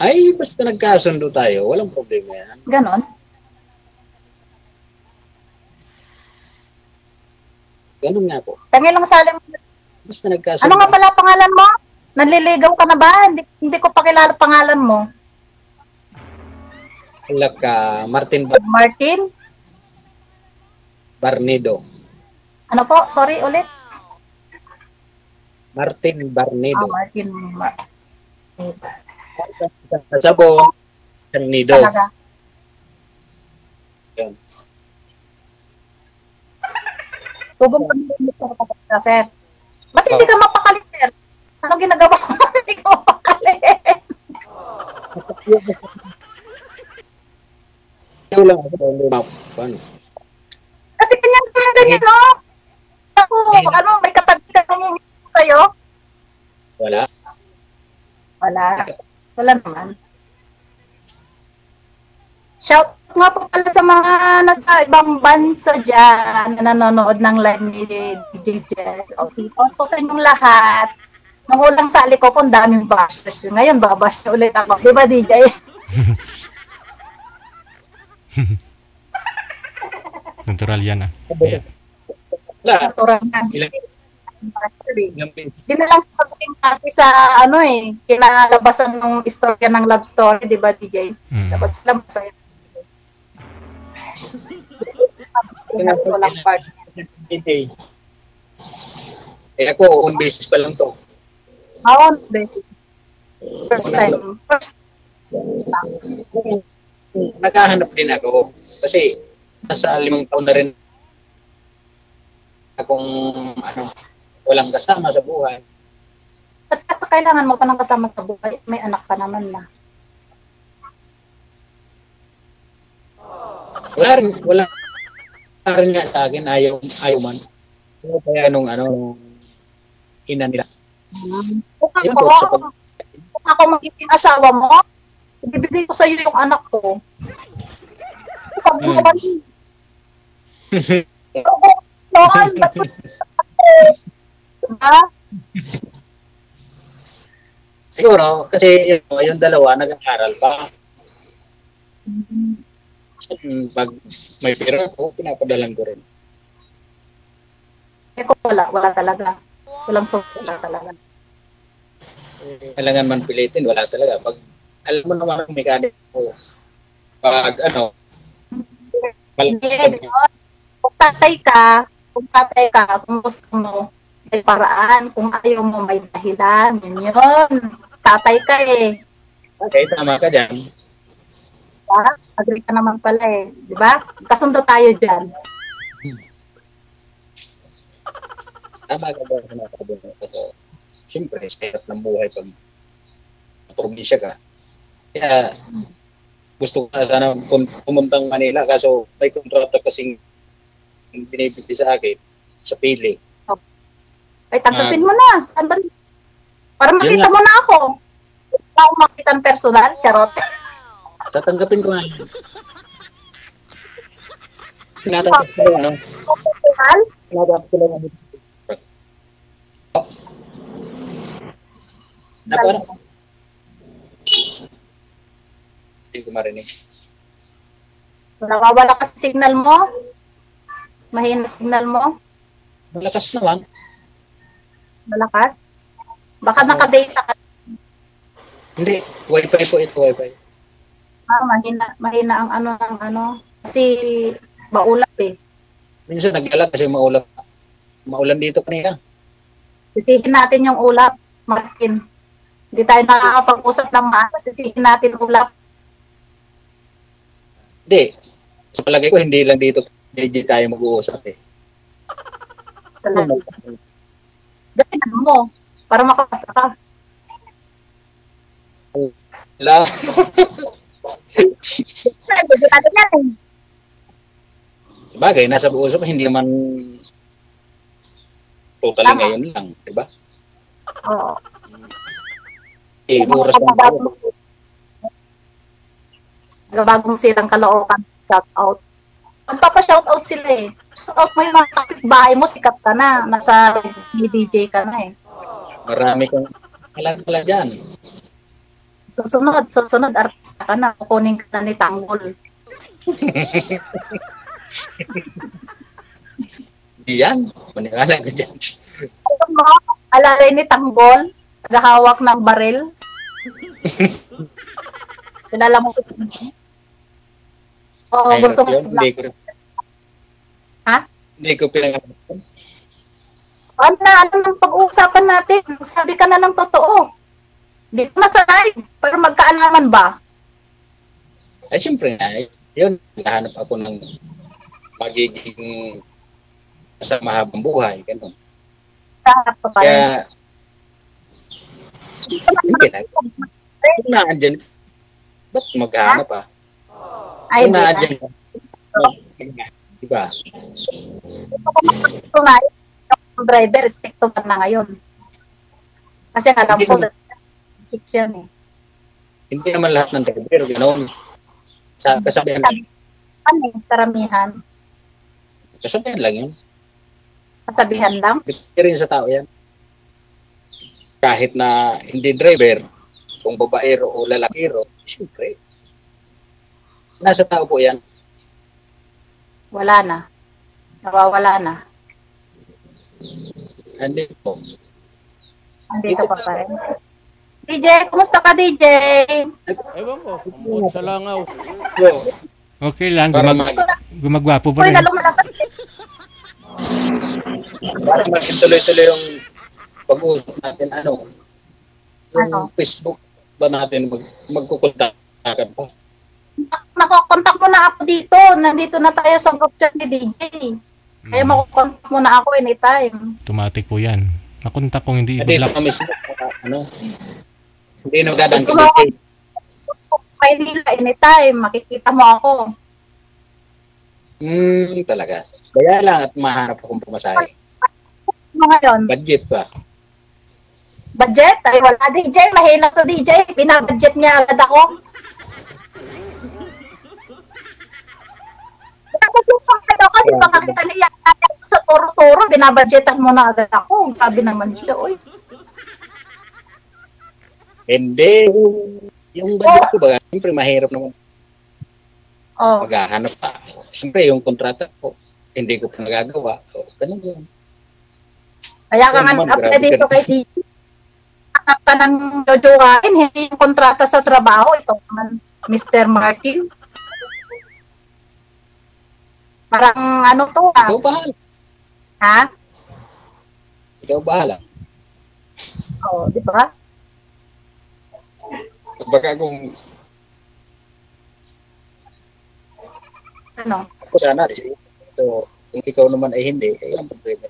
Ay, basta nagkasundo tayo. Walang problema yan. Ganon. Ganon nga po. Tangilang salim. Basta nagkasundo. Ano nga pala pangalan mo? Nanliligaw ka na ba? Hindi ko pa kilala pangalan mo. Wala ka. Martin Barnedo. Ano po? Sorry ulit. Martin Barnedo. Martin Sabong Barnedo. Talaga. Yan. Tubong ka nila sa kapatid ka, sir. Ba't hindi ka mapakali, sir? Anong ginagawa mo? Hindi ka mapakali. Wala ako. Kasi ganyan, no? Ako, may katabi ka kanyang sa'yo? Wala. Wala naman. Shout nga po pala sa mga nasa ibang bansa dyan na nanonood ng live ni DJ Jed. Okay, po sa inyong lahat. Nangulang sali ko kung daming bashers. Ngayon, babash na ulit ako. Di ba, DJ? Natural yan, Yeah. Natural yan. Ilang Di na lang sabihin natin sa kinalabasan ng istorya ng love story, di ba, DJ? Dapat sila masaya. Walang part. Ako, on basis pa lang to. On basis. First time. Naghahanap din ako. Kasi, nasa 5 taon na rin akong walang kasama sa buhay. At kailangan mo pa ng kasama sa buhay, may anak ka naman na. Wala rin nga sa akin, ayaw man. Kaya nung ina nila. Kung ako magiging asawa mo, ibibigay ko sa iyo yung anak ko. Siguro, kasi yung 2 nag-aaral pa. Pag may pera ako, pinapadalan ko rin. Eh kung wala talaga. Walang wala talaga. Kailangan man pilitin, wala talaga. Pag alam mo naman ang mechanic ko, pag ano, kung tatay ka, kung gusto mo, may paraan. Kung ayaw mo, may dahilan. Yun. Tatay ka eh. Okay, tama ka dyan. Diba? Agree ka naman pala eh. Diba? Kasundo tayo dyan. Tama ka ba? Kasi, siyempre, sa hirap ng buhay pag probinsya ka. Kaya, gusto ko na sana pumuntang Manila kaso may kontrata kasing binibigay sa akin sa pili. Ay, tanggapin mo na. Para makita mo na ako. Para ako makita ng personal. Charot. Tatanggapin ko nga. Tinatanggap ko ano? Personal? Tinatanggap ko lang. Na parang hindi ko marinig. Nawawala ka sa signal mo? Mahina signal mo? Malakas naman. Malakas? Baka nakadata ka. Hindi, wifi po ito, wifi. Mahina ang ano. Kasi maulap eh. Minsan naglalag kasi maulan dito kanina. Sisihin natin yung ulap, Martin. Hindi tayo nakakapag-usap ng maayos. Sisihin natin ulap. Hindi. Sa palagay ko, hindi lang dito tayo mag-uusap eh. Gawin mo para makapasa ka. Wala. Bagay, nasa usap, hindi naman totally ngayon lang, di ba? Oo. Eh, oras lang tayo. Bagong silang Caloocan, shout out. Magpapa-shout out sila eh. Shout out mo yung mga kapitbahay mo, sikat ka na. Nasa DJ ka na eh. Marami kang kala dyan. Susunod, artista ka na. Kukunin ka na ni Tanggol. Diyan, maningala ka dyan. Alalay ni Tanggol, naghahawak ng baril. Kilala mo ko. Oo, gusto mo sila. Ha? Hindi ko pinangalan. Ano nang pag-uusapan natin? Sabi ka na ng totoo. Di ko nasanay, pero magkaalaman ba? Ay, siyempre nga. Yun, nahanap ako ng magiging sa mahabang buhay. Ganun. Kahanap pa rin. Kaya, hindi na. Kung naandyan, ba't maghanap ah? Ay, Kung naandyan, diba? Ito nga, yung driver, respecto pa na ngayon. Kasi alam ko, fix yan eh. Hindi naman lahat ng driver, gano'n. Sa kasabihan lang. Ano yung karamihan? Kasabihan lang yun. Kasabihan lang? Depende rin sa tao yan. Kahit na hindi driver, kung babaero o lalakiro, siyempre. Nasa tao po yan. Wala na. Nawawala na. Andito. Andito pa pa rin. DJ, kumusta ka DJ? Ewan ko, umod sa langaw. Okay lang, gumagwapo pa Uy, rin. nalumalakas. Para maging tuloy-tuloy yung pag-uusap natin, yung Facebook ba natin magkukontakan pa? Nakokontak mo na ako dito. Nandito na tayo sa group chat ni DJ. Kaya makukontak mo na ako anytime. Automatic po yan. Nakontak kung hindi Dito i-block. kami sa, hindi nagdadaan Gusto kami. kay nila anytime. Makikita mo ako. Talaga. Kaya lang at mahanap akong pumasahe. Ano ngayon? Budget pa. Budget? Ay, wala DJ. Mahina to DJ. Binabudget niya agad ako. Kasi makakita niya sa toro-toro, binabudgetan mo na agad ako. Sabi naman siya, uy. Hindi. Yung budget ko ba, siyempre mahirap naman. Oh. maghahanap pa. Siyempre, yung kontrata ko, hindi ko pa nagagawa. So, ganun yun. Kaya ka Yan nga naman, nag-apply grabe dito ka. kay DJ. Hanap ka ng jojowain, hindi yung kontrata sa trabaho. Ito naman, Mr. Martin. Parang ano to Ikaw bahala. ha? Ikaw bahala. Oo, di ba? Baka kung Ano? ako sana, so, kung ikaw naman ay hindi, ay ang problema.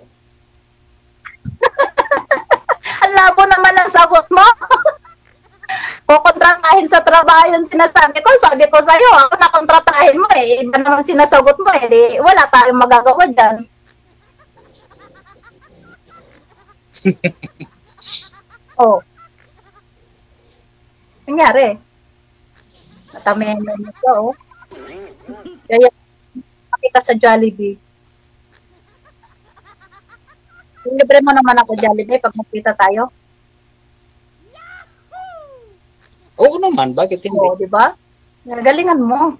Ang labo naman ang sagot mo. Kukontratahin sa trabaho yung sinasabi ko. Sabi ko sa'yo, ako nakontratahin mo eh. Iba naman sinasagot mo eh. Di, wala tayong magagawa dyan. Oh. Nangyari. Natamihan mo nito, oh. Kaya, makita sa Jollibee. Libre mo naman ako Jollibee pag magkita tayo. Oo naman, bakit hindi? Oo, di ba? Galingan mo.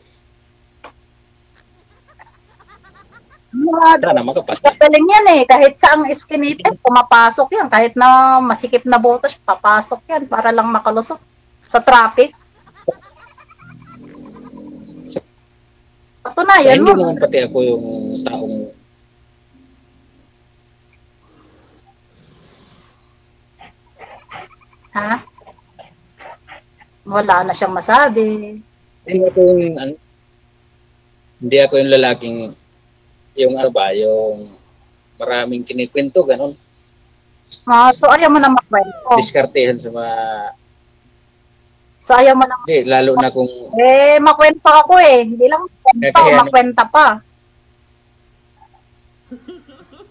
Sana makapasok. Galing yan eh. Kahit saang iskinite, pumapasok yan. Kahit na masikip na botos, papasok yan para lang makalusot sa traffic. Patunayan Hindi mo. naman pati ako yung taong Ha? Wala na siyang masabi. hindi ako yung hindi ako yung lalaking yung ano ba, yung maraming kinikwento, ganun. So ayaw mo na makwento. Diskartehan sa mga So ayaw mo na hindi, lalo na kung makwento ako eh. Hindi lang kwento, Kaya- makwenta pa.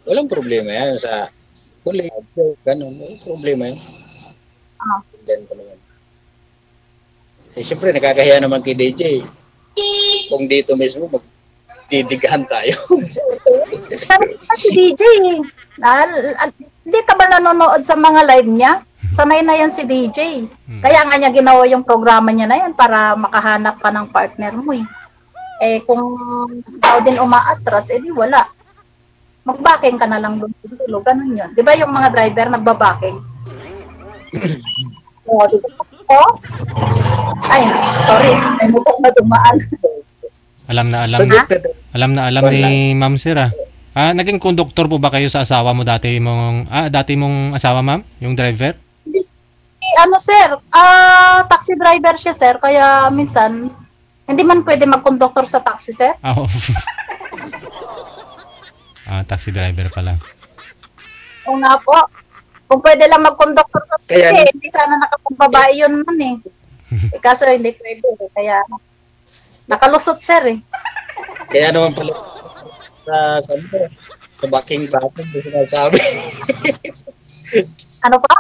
walang problema yan sa huli, ganun, walang problema yan. Diyan ko naman. Eh, siyempre, nakakahiya naman kay DJ. Kung dito mismo, magdidigahan tayo. Pero si DJ, hindi ka ba nanonood sa mga live niya? Sanay na yan si DJ. Kaya nga niya ginawa yung programa niya na yan para makahanap ka ng partner mo eh. Eh kung ikaw din umaatras, edi wala. Mag-backing ka na lang doon sa dulo. Ganun yun. Di ba yung mga driver nagbabacking? Oo, di ba? Oh? Ay, sorry. May mutok na dumaan. Alam na alam. Sagot ka daw. Alam na alam ni Ma'am Sir ah. Naging konduktor po ba kayo sa asawa mo dati mong asawa, ma'am? Yung driver? Ano sir, taxi driver siya sir, kaya minsan hindi man pwede mag-conductor sa taxi sir. Oo. Taxi driver pala. Oo nga po. Kung pwede lang mag-conductor sa taxi, Kaya- hindi sana nakapagbabae yun man eh. Kaso hindi pwede kaya nakalusot sir eh. Kaya naman pala sa backing button, hindi sinasabi. Ano pa?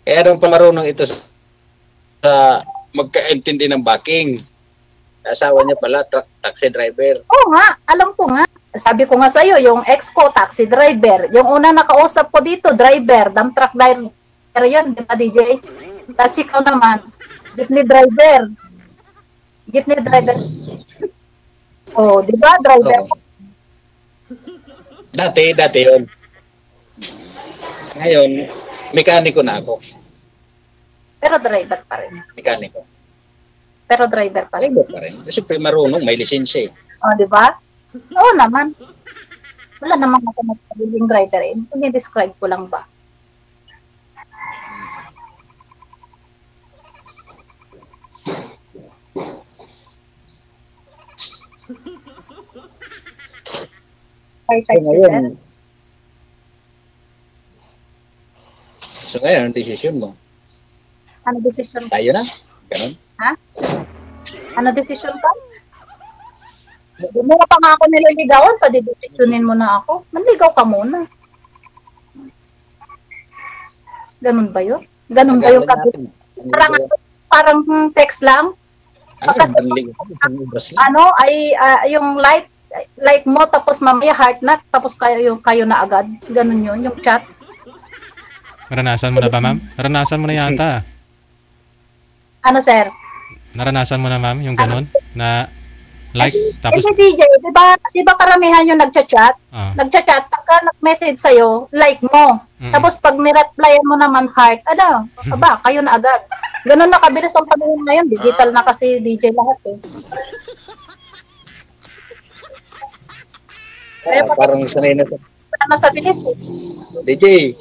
Kaya naman pala marunong ito sa magkaintindi ng backing. Asawa niya pala, taxi driver. Oo nga, alam ko nga. Sabi ko nga sa'yo, yung ex ko, taxi driver. Yung una nakausap ko dito, driver, dump truck driver. Pero yun, di ba DJ? Tapos ikaw naman, jeepney driver. Jeepney driver. Oh, di ba, driver? Oo. Dati yun. Ngayon, mekaniko na ako. Pero driver pa rin. Mekaniko. Pero driver pa rin. Driver pa rin. Siyempre marunong, may lisensya eh. Oh, di ba? Oo naman. Wala naman ako magpabiling driver eh. Ini-describe ko lang ba? Type si sir. So ngayon, ang desisyon mo. Ano decision ka? Tayo na. Ganun. Ha? Ano decision ka? Hindi mo na pa nga ako nililigawan, pa-decisionin mo na ako. Manligaw ka muna. Ganun ba yun? Ganun ba yung kabit? Parang text lang? Ano, ay yung like mo, tapos mamaya heart na, tapos kayo na agad. Ganun yun, yung chat. Naranasan mo na ba, ma'am? Naranasan mo na yata. Ano, sir? Naranasan mo na, ma'am, yung ganun? Na like, tapos... Hindi, DJ, di ba karamihan yung nagchat-chat? Ah. Nagchat-chat, pagka nag-message sa'yo, like mo. Mm-mm. Tapos pag nireplyan mo naman heart, aba, kayo na agad. Ganun na kabilis ang panahon ngayon. Digital na kasi DJ lahat eh. Parang sanay na Nasa bilis eh. DJ,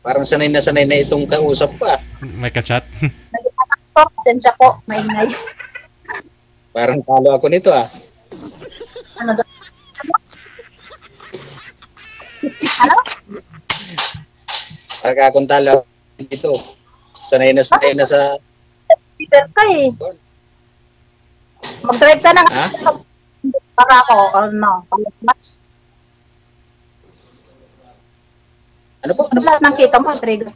parang sanay na itong kausap pa. May kachat? Pasensya po, maingay. Parang talo ako nito ah. Ano daw? Ano? Parang akong talo dito. Sanay na sa... Peter ka eh. Mag-drive ka na. Ha? Para ako, ano. Ano po? Lahat ng kita mo, Rodriguez.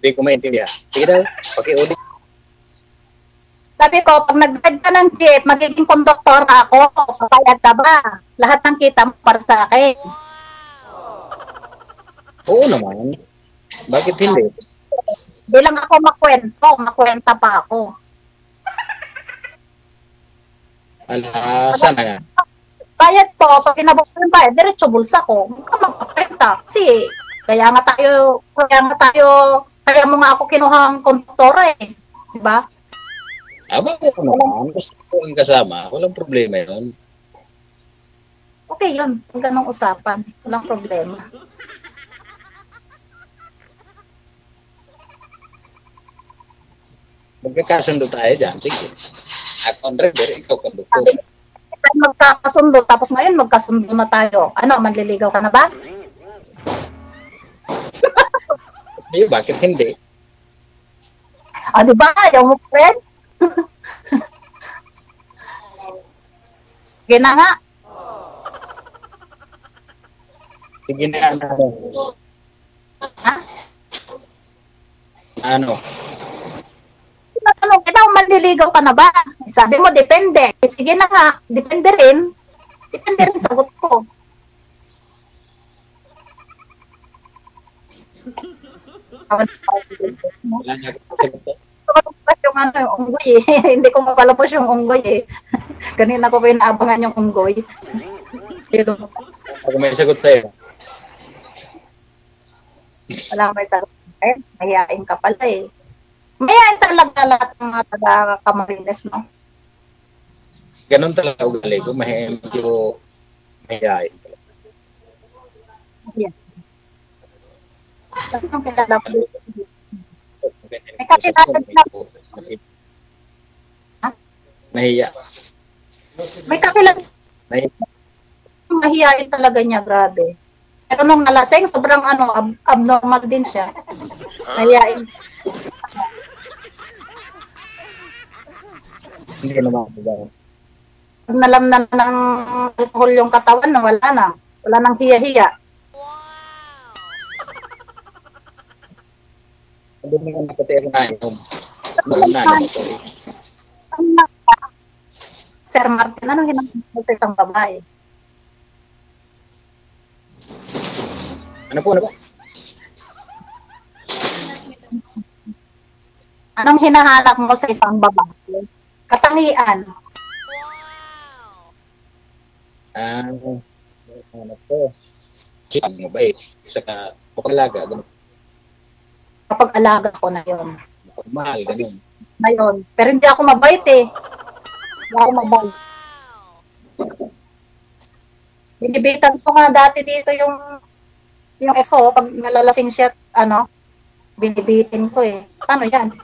Hindi ko maintindihan. Sige daw, pakiulit. Sabi ko, pag nag-drive ka ng jeep, magiging konduktor ako. Papayag ka ba? Lahat ng kita mo para sa akin. Oo naman. Bakit hindi? Bilang ako makwenta pa ako. Ala, sana nga. Bayad po, pag pinabok ko yung bayad, diretso bulsa ko. Huwag ka magpakwenta. Kasi, kaya mo nga ako kinuhang konduktora eh. Diba? Aba ko naman. Gusto ko ang kasama. Walang problema yun. Okay yun. Ang ganong usapan. Walang problema. Magkakasundo tayo dyan. Sige. Ako ang driver, ikaw konduktor. Magkakasundo, tapos ngayon magkasundo na tayo. Ano, manliligaw ka na ba? Sa'yo, bakit hindi? Di ba? Ayaw mo, friend? Sige na nga. Sige na, ano. Ha? Ano? Ano, manliligaw ka na ba? Sabi mo, depende. Sige na nga, depende rin. Depende rin sagot ko. Wala nga ako sagot. Yung ano, yung unggoy eh. Hindi ko mapalapos yung unggoy eh. Kanina ko pa inaabangan yung unggoy. Ako may sagot tayo. Wala may sagot. Mahihain ka pala eh. Mahihain talaga lahat ng mga taga-Camarines, no? Ganon talaga ugali ko. Mahihain talaga. Yan. Kasi nung kilala ko dito. May kakilala na. Ha? Nahiya. May kakilala. Mahihain talaga niya, grabe. Pero nung nalasing, sobrang abnormal din siya. Mahihain. Hindi naman ako. Pag nalamnan ng alcohol yung katawan, wala na. Wala nang hiya-hiya. Hindi naman nakatira na inom. Ano ito? Sir Martin, anong hinanap mo sa isang babae? Ano po? Anong hinahanap mo sa isang babae? Katangian. Ano po? Sipag mo ba eh? Isa ka pagalaga, gano'n. Kapag alaga ko na yun. Mahal, gano'n. Ngayon. Pero hindi ako mabait eh. Hindi ako mabait. Binibitan ko nga dati dito yung ex ko, pag nalalasing siya, binibitin ko eh. Paano yan?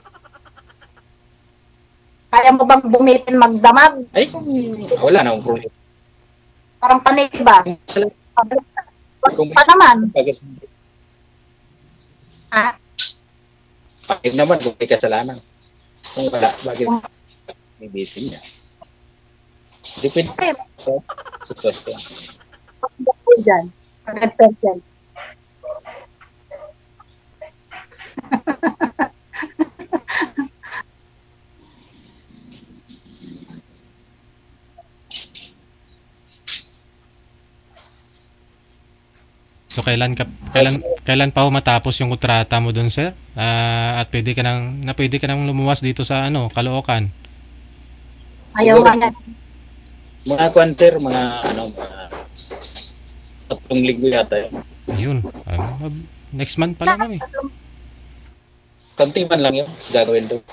Kaya mo bang bumitin magdamag? Ay, kung wala na akong problema. Parang panig ba? Pa naman. Ha? Bakit naman kung may kasalanan? Kung wala, bakit bibitin niya? Depende sa sitwasyon. Pagdating dyan. 100%. So kailan Kailan pa ho matapos yung kontrata mo doon, sir? At pwede ka nang lumuwas dito sa Caloocan. Ayaw nga niya. Mga kwanter, mga 3 linggo yata yun. Ayun. Next month pa lang kami. Konti man lang yun, gagawin doon.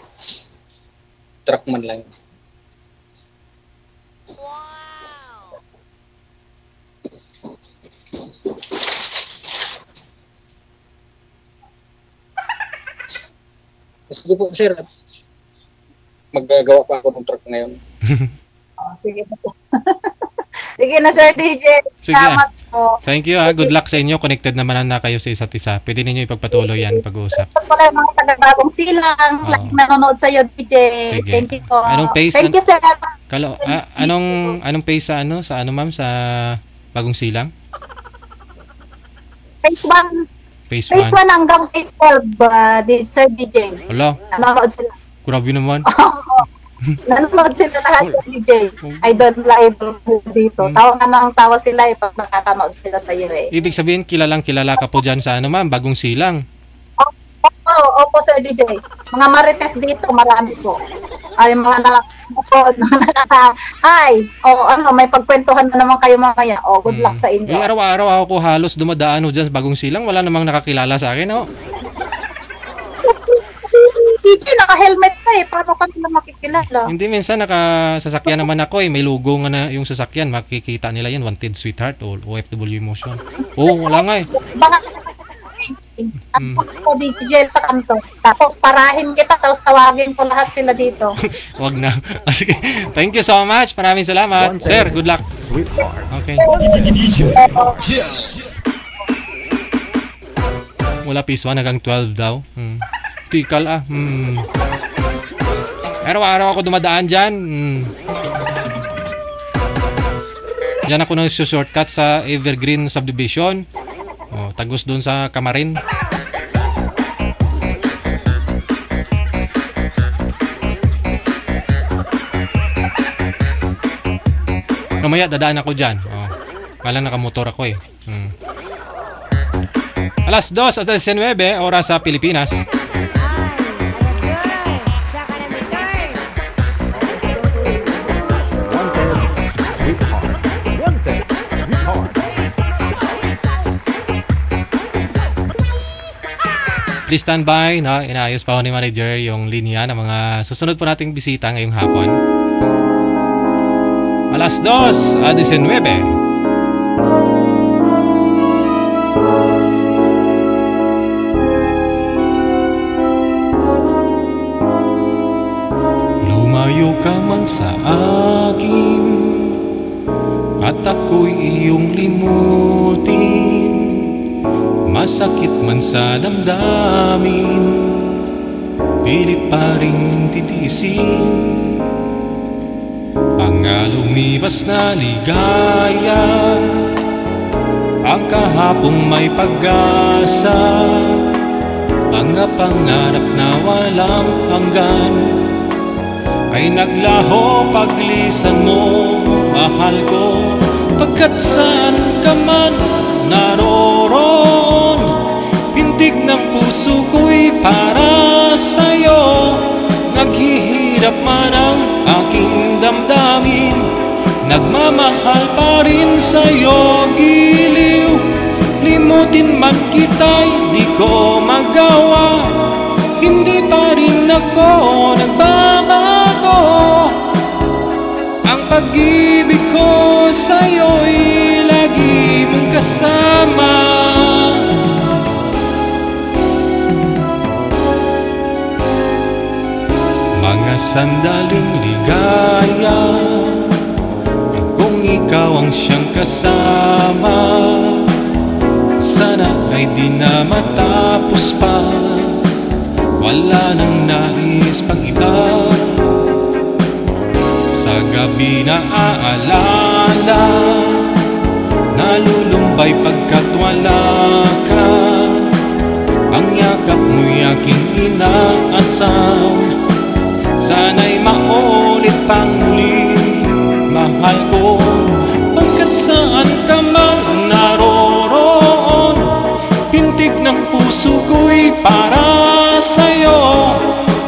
Truck man lang yun. Sige po, sir. Maggagawa pa ako ng truck ngayon. Sige po. Sige na, Sir DJ. Sige. Salamat po. Thank you. Good luck sa inyo. Connected naman na kayo sa isa't isa. Pwede ninyo ipagpatuloy yan pag-uusap. Ito pala yung mga taga-bagong silang. Lagi nanonood sa'yo, DJ. Sige. Thank you po. Anong pace? Thank you, sir. Anong pace sa ma'am sa Bagong Silang? Phase 1. Phase 1 Phase 1 hanggang phase 12, Sir DJ. Wala. Nanonood sila. Grabe naman. Nanonood sila lahat sa DJ. Idol dito. Tawa nga ng tawa sila pag nakakanood sila sa iyo Ibig sabihin, kilala ka po dyan sa ma'am, Bagong Silang. Opo, Sir DJ. Mga marites dito, marami po. Ay, mga may pagkwentuhan na naman kayo mamaya. Good luck sa inyo. Araw-araw ako halos dumadaan dyan sa Bagong Silang. Wala namang nakakilala sa akin, DJ, naka-helmet ka paano ka nila makikilala? Hindi, minsan nakasasakyan naman ako May logo nga na yung sasakyan. Makikita nila yan, Wanted Sweetheart o OFW Emotion. Wala nga Baka ako DJ sa kanto. Tapos parahin kita, tapos tawagin ko lahat sila dito. Wag na. Sige. Thank you so much. Maraming salamat. Sir, good luck. Okay. Wala phase 1 hanggang 12 daw. Tikal Araw-araw ako dumadaan dyan. Diyan ako nag-shortcut sa Evergreen Subdivision. Tagos doon sa Kamarin. Mamaya dadaan ako dyan. Kala nakamotor ako Alas 2:19 oras sa Pilipinas. Please stand by na inaayos pa ni manager yung linya ng mga susunod po nating bisita ngayong hapon. Alas 2:19. Lumayo ka man sa akin at ako'y iyong limutin. Masakit man sa damdamin, pilit pa rin titiisin. Ang lumipas na ligaya, ang kahapong may pag-asa, mga pangarap na walang hanggan, ay naglaho paglisan mo, mahal ko. Pagkat saan ka man naroon, pintig ng puso ko'y para sa'yo. Naghihirap man ang aking damdamin, nagmamahal pa rin sa'yo, giliw. Limutin man kita'y di ko magawa, hindi pa rin ako nagbabago. Ang pag-ibig ko sa'yo'y lagi mong kasama. Mga sandaling ligaya, kung ikaw ang siyang kasama, sana ay di na matapos pa, wala nang nais pang iba. Sa gabi na aalala, nalulumbay pagkat wala ka. Ang yakap mo'y aking inaasam, sana'y maulit pang muli, mahal ko. Pagkat saan ka man naroon, pintig ng puso ko'y para sa'yo.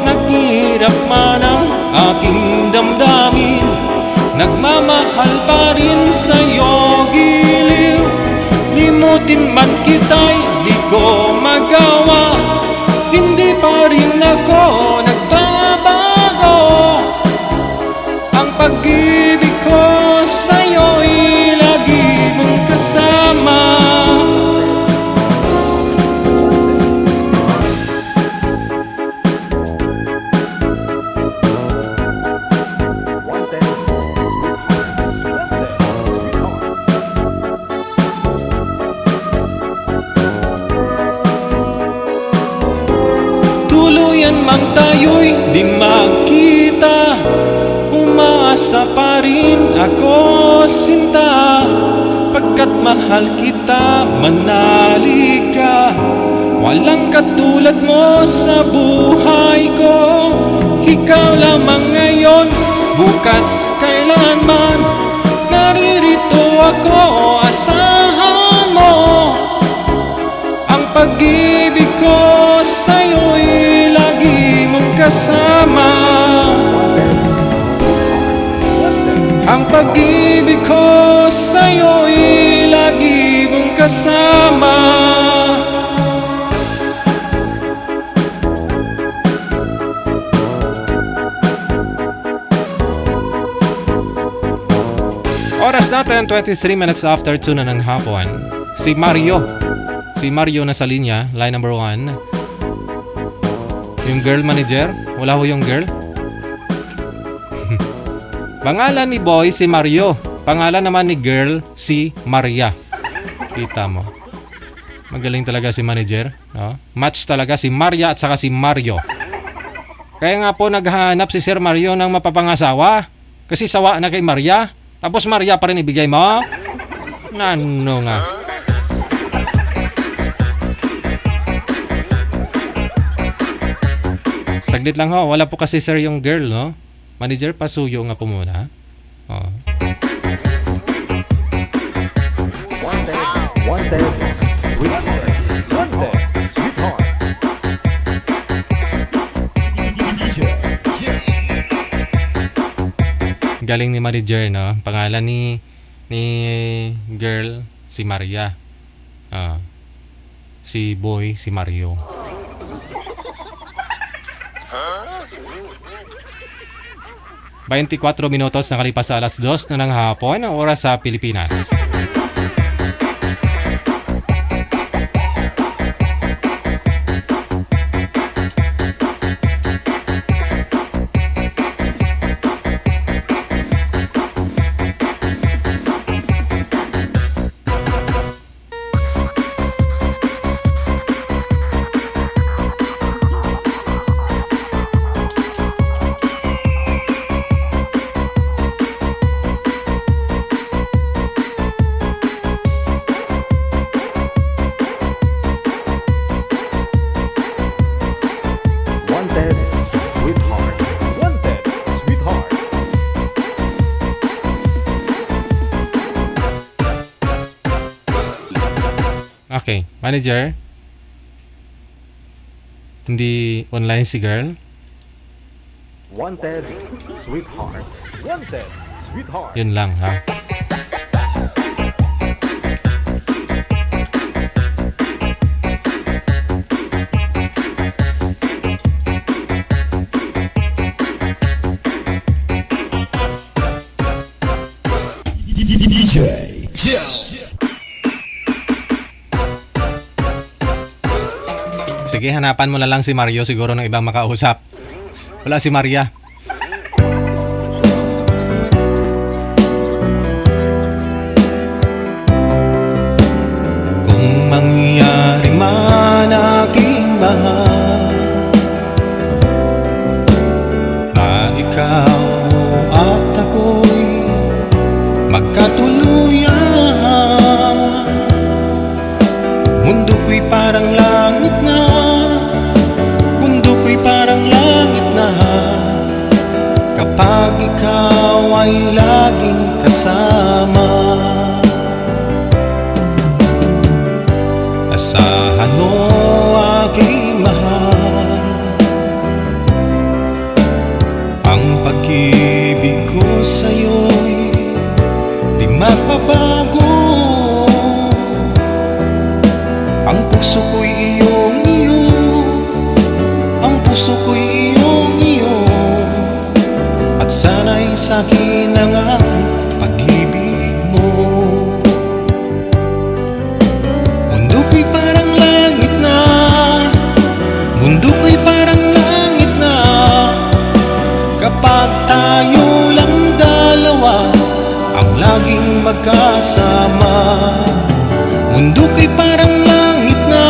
Naghirap man ang aking damdamin, nagmamahal pa rin sa'yo giliw. Limutin man kita'y di ko magawa, hindi pa rin ako nagbabago. Ang pag-ibig ko sa'yo'y lagi mong kasama. Tuluyan mang tayo'y di magkita, umaasa pa rin ako sinta. Pagkat mahal kita, manali ka. Walang katulad mo sa buhay ko. Ikaw lamang ngayon, bukas kailanman. Naririto ako, asahan mo. Ang pag-ibig ko sa'yo'y lagi mong kasama. Ang pag-ibig ko sa'yo'y lagi mong kasama. Oras natin, 23 minutes after 2 na ng hapon. Si Mario nasa linya, line number 1. Yung girl manager, wala ho yung girl. Pangalan ni boy si Mario, pangalan naman ni girl si Maria. Kita mo, magaling talaga si manager, no? Match talaga si Maria at saka si Mario. Kaya nga po naghahanap si Sir Mario ng mapapangasawa, kasi sawa na kay Maria. Tapos Maria pa rin ibigay mo. Nano nga. Saglit lang ho, wala po kasi sir yung girl, no? Manager, pasuyo nga po muna. Oh. Wanted, sweetheart. Galing ni manager, no? Pangalan ni girl si Maria. Si boy si Mario. Huh? 24 minutos nakalipas sa alas 2 na ng hapon ang oras sa Pilipinas. Okay, manager. Hindi online si girl. Wanted, sweetheart. Wanted, sweetheart. Yun lang, ha? DJ Joe. Sige, hanapan mo na lang si Mario, siguro ng ibang makausap. Wala si Maria. Kung mangyari man aking mahal, na ikaw at ako'y magkatuluyan, mundo ko'y parang langit na, mundo ko'y parang langit na, kapag ikaw ay laging kasama. Asahan mo sa'yo'y di magbabago. Ang puso ko'y iyong-iyo, ang puso ko'y iyong-iyo, at sana'y sa'kin ang pag-ibig mo. Mundo ko'y parang langit na, mundo ko'y parang langit na, kapag tayo lang dalawa ang laging magkasama. Mundo ko'y parang langit na,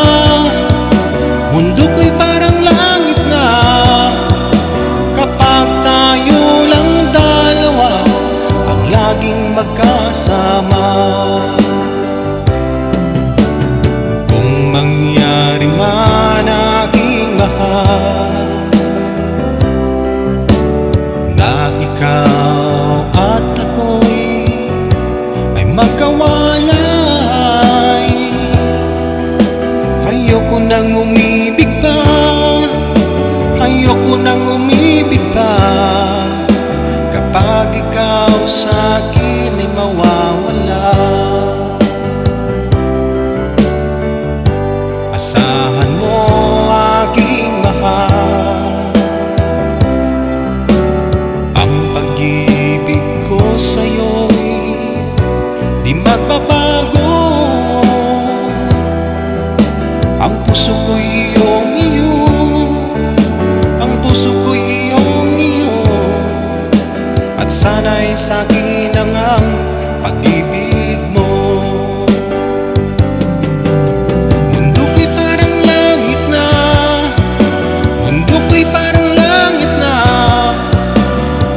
mundo ko'y parang langit na, kapag tayo lang dalawa ang laging magkasama. Kung mangyari man aking mahal na ikaw at ako'y ay magkawalay, ayoko nang umibig pa, ayoko nang umibig pa, kapag ikaw sa'kin ay mawawala. Asahan mo aking mahal, ang pag-ibig ko sa'yo'y di magbabago. Ang puso ko'y iyong-iyo, ang puso ko'y iyong-iyo, at sana'y sa'kin ang pag-ibig mo. Mundo ko'y parang langit na, mundo ko'y parang langit na,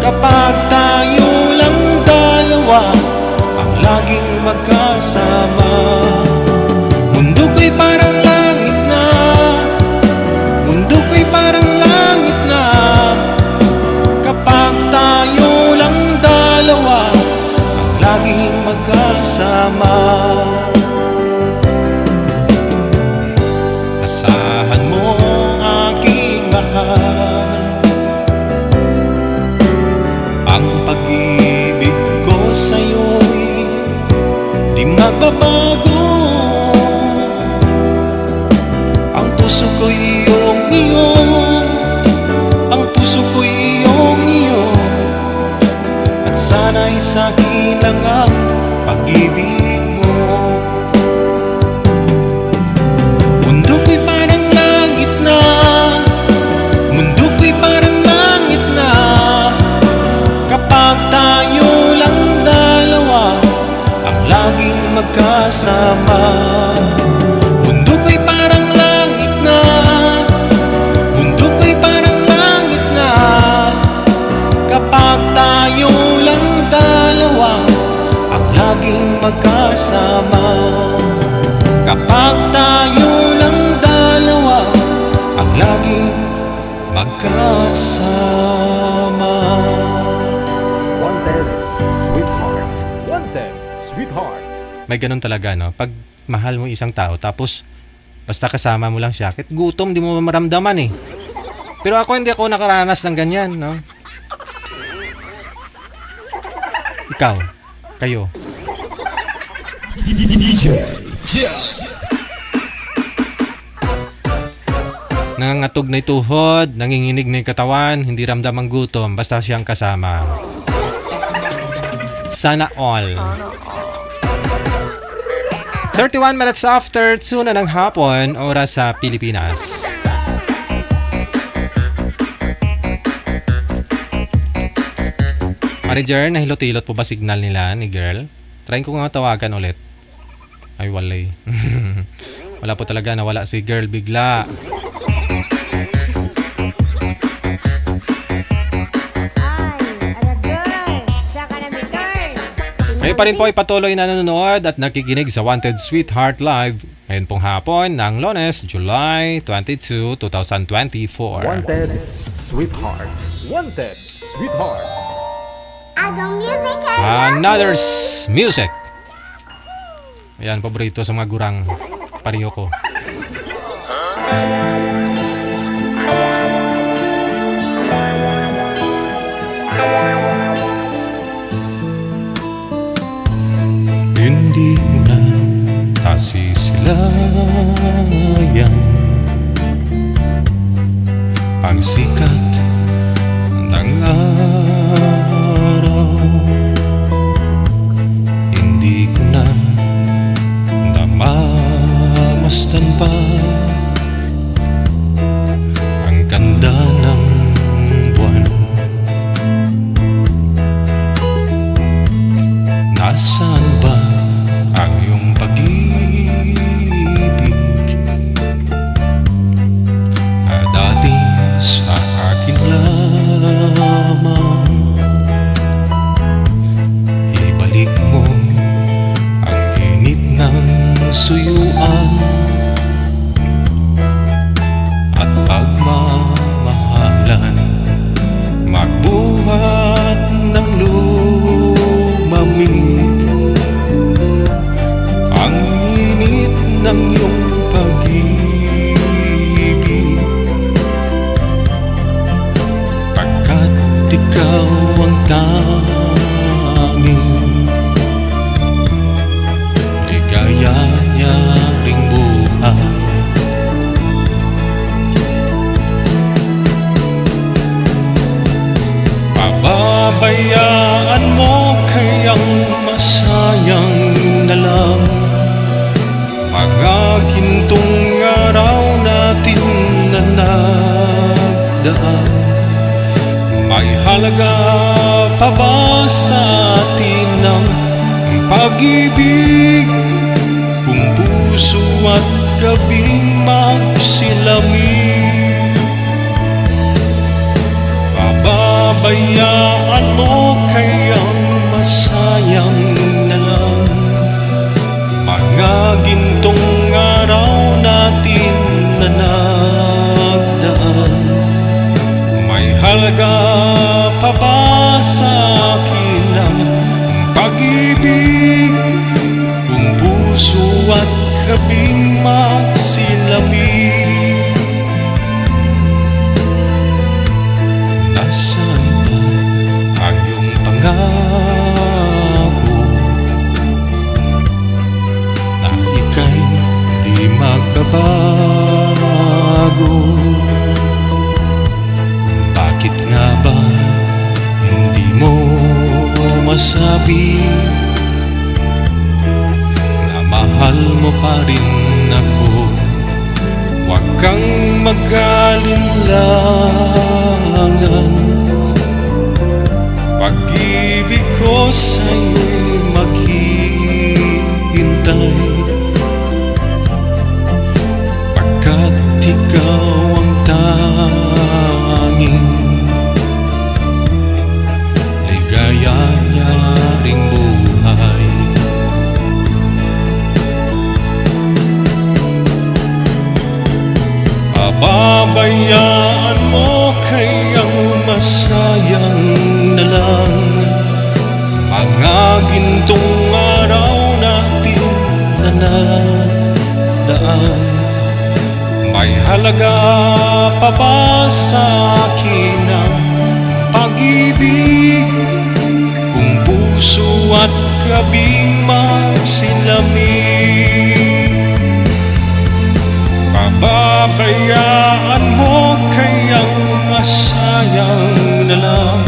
kapag tayo lang dalawa ang laging magkasama. Mundo ko'y parang langit na, mundo ko'y parang langit na, kapag tayo lang dalawa ang laging magkasama. Asahan mo aking mahal, ang pag-ibig ko sa'yo'y di magbabago. Ang puso ko'y iyong-iyo, ang puso ko'y iyong-iyo, at sana'y sa'kin lang ang pag-ibig mo. Mundo ko'y parang langit na, mundo ko'y parang langit na, kapag tayo lang dalawa ang laging magkasama. Mundo ko'y parang langit na, mundo ko'y parang langit na, kapag tayo lang dalawa ang laging magkasama. Kapag tayo lang dalawa ang laging magkasama. Wanted, sweetheart. Wanted, sweetheart. May ganun talaga, no? Pag mahal mo isang tao, tapos basta kasama mo lang siya, kahit gutom, di mo maramdaman eh. Pero ako, hindi ako nakaranas ng ganyan, no? Ikaw, kayo. Nangangatog na ituhod, nanginginig na yung katawan, hindi ramdam ang gutom, basta siyang kasama. Sana all. 31 minutes after 2 na ng hapon, oras sa Pilipinas. Mari Jer, nahilot-hilot po ba signal nila ni girl? Try ko nga tawagan ulit. Ay, walay. Wala po talaga, nawala si girl bigla. Kayo pa rin po ay patuloy na nanonood at nakikinig sa Wanted Sweetheart Live ngayon pong hapon ng Lunes, July 22, 2024. Wanted Sweetheart. Wanted Sweetheart. Another music. Ayan, paborito sa mga gurang pariyo ko. Hindi mo na tasisilayan ang sikat ng araw. Hindi ko na namamastan pa ang ganda ng buwan. Nasaan ba ang iyong pag-ibig na dati sa akin lamang? Ibalik mo ang init ng suyuan at pagmamahalan, magbuhat ng lumamig ang init ng iyong pag-ibig, pagkat ikaw ang tanging ligaya niya ring buhay. Pababayaan mo kayang masayang na lang mga gintong araw natin na nagdaan. May halaga pa ba sa atin ang pag-ibig kung puso at gabing magsilamig? Pababayaan mo kayang masayang na lang mga gintong araw natin na nagdaan. May halaga pa ba sa akin ang pag-ibig kung puso at gabing magsilamig? Nasaan ba ang iyong pangako na ika'y di magbabago? Bakit nga ba hindi mo masabi na mahal mo pa rin ako? Huwag kang mag-alinlangan, pag-ibig ko sa'yo'y maghihintay, pagkat ikaw ang tanging ligaya niya ring buhay. Pababayaan mo kayang masayang na lang mga gintong araw natin na nadaan. May halaga pa ba sa akin ang pag-ibig kung puso at gabing magsilamig? Pababayaan mo kayang masayang na lang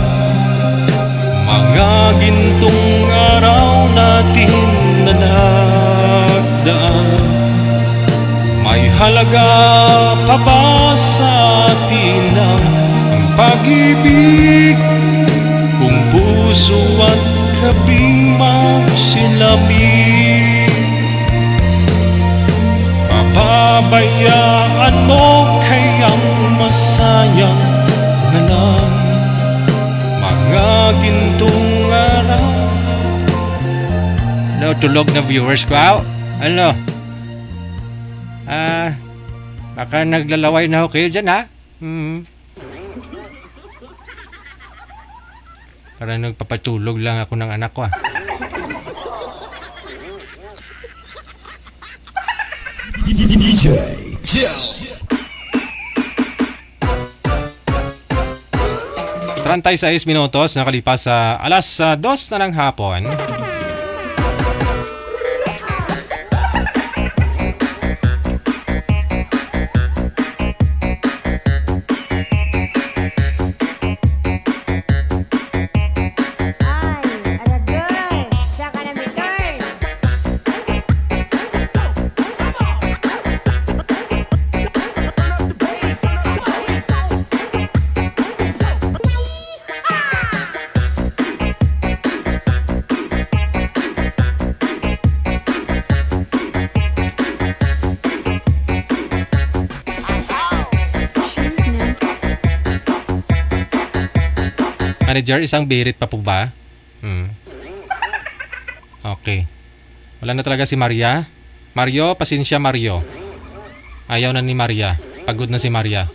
mga gintong araw natin na nagdaan. May halaga pa ba sa atin ang pag-ibig kung puso at gabing magsilamig? Pababayaan mo kayang masayang na lang mga gintong araw. Hello, tulog na viewers ko. Ano? Baka naglalaway na ako kayo dyan, ha? Para nagpapatulog lang ako ng anak ko, ha? DJ Joe. 36 minutos nakalipas sa alas 2 na ng hapon. Manager, isang birit pa po ba? Okay. Wala na talaga si Maria. Mario, pasensya Mario. Ayaw na ni Maria. Pagod na si Maria.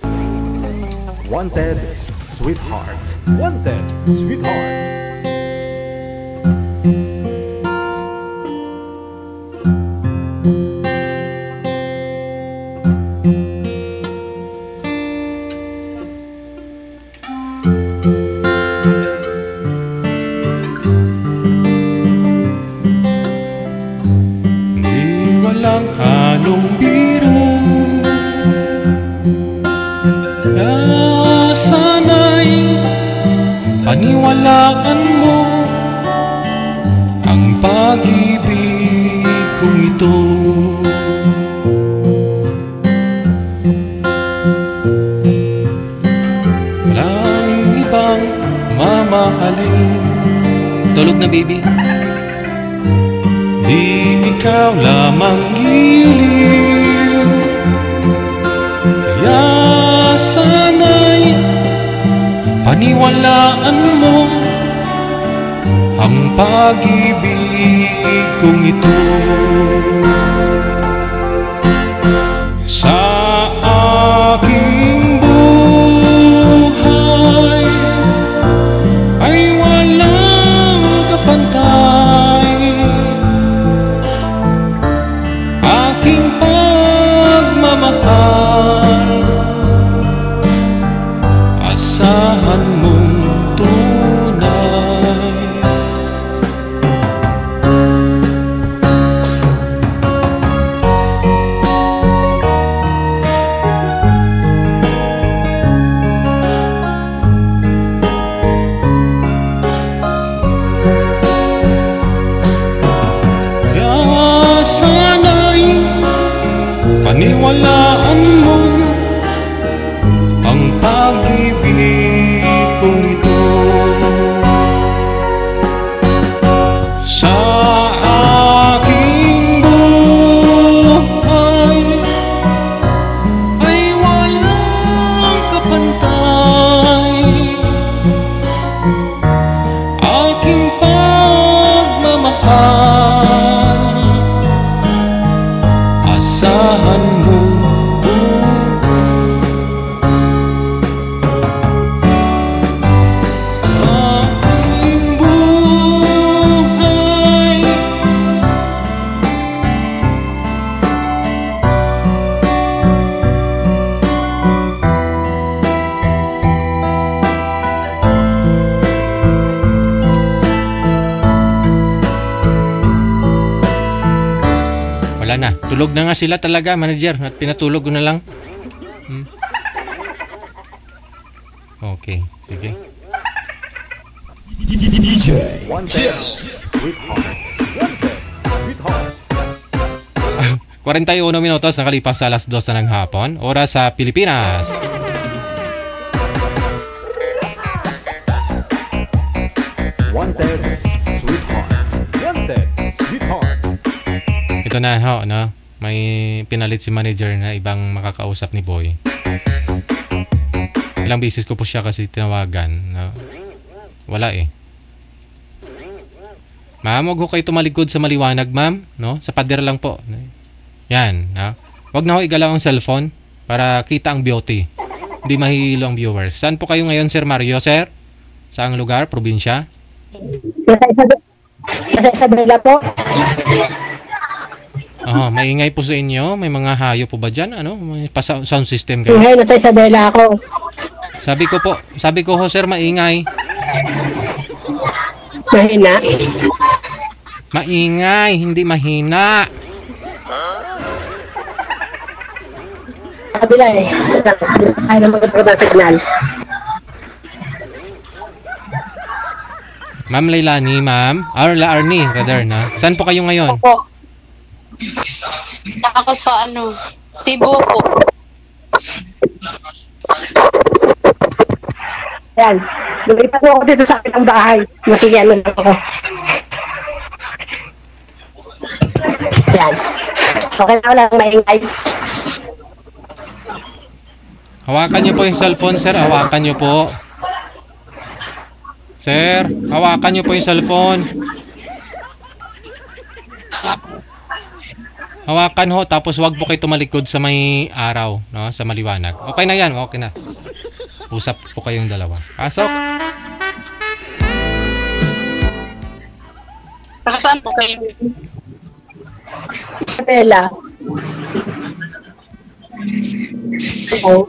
Wanted, sweetheart. Wanted, sweetheart. Paniwalaan mo ang pag-ibig kong ito. Walang ibang mamahalin. Tulog na, baby. Di ikaw lamang giliw. Kaya sana'y paniwalaan mo ang pag-ibig kong ito. Sa aking buhay ay walang kapantay. Aking pagmamahal, asahan mong tunay. Kaya sana'y paniwalaan mo ang pag-ibig kong ito. Sa aking buhay ay walang kapantay. Aking pagmamahal, asahan mo. Wala na. Tulog na nga sila talaga, manager. At pinatulog ko na lang. Okay. Sige. Wanted, sweetheart. Wanted, sweetheart. 41 minutos nakalipas sa alas 2 ng hapon. Oras sa Pilipinas. Wanted, sweetheart. Wanted, sweetheart. Ito na ho, no? May pinalit si manager na ibang makakausap ni Boy. Ilang beses ko po siya kasi tinawagan, no? Wala eh. Ma'am, huwag ho kayo tumalikod sa maliwanag, ma'am, no? Sa pader lang po. Yan, no? Huwag na ho igalaw ang cellphone para kita ang beauty. Hindi mahihilo ang viewers. Saan po kayo ngayon, Sir Mario, sir? Saang lugar? Probinsya? Sa Isabela po. Maingay po sa inyo. May mga hayo po ba dyan? Ano? May sound system kayo? Ingay, nasa Isabela ako. Sabi ko ho, sir, maingay. Mahina? Maingay, hindi mahina. Kabila eh. Ay na magkakaroon ng signal. Ma'am Lailani, ma'am. Arla Arnie, rather, na. Saan po kayo ngayon? Opo. Ako sa Cebu po. Yan. Lumipat mo ako dito sa akin ang bahay. Makikiano lang ako. Yan. Okay na lang maingay. Hawakan niyo po yung cellphone, sir. Hawakan niyo po. Sir, hawakan niyo po yung cellphone. Hawakan ho, tapos wag po kayo tumalikod sa may araw, no? Sa maliwanag. Okay na yan, okay na. Usap po kayong dalawa. Pasok. Saan po kayo? Isabela. Oo.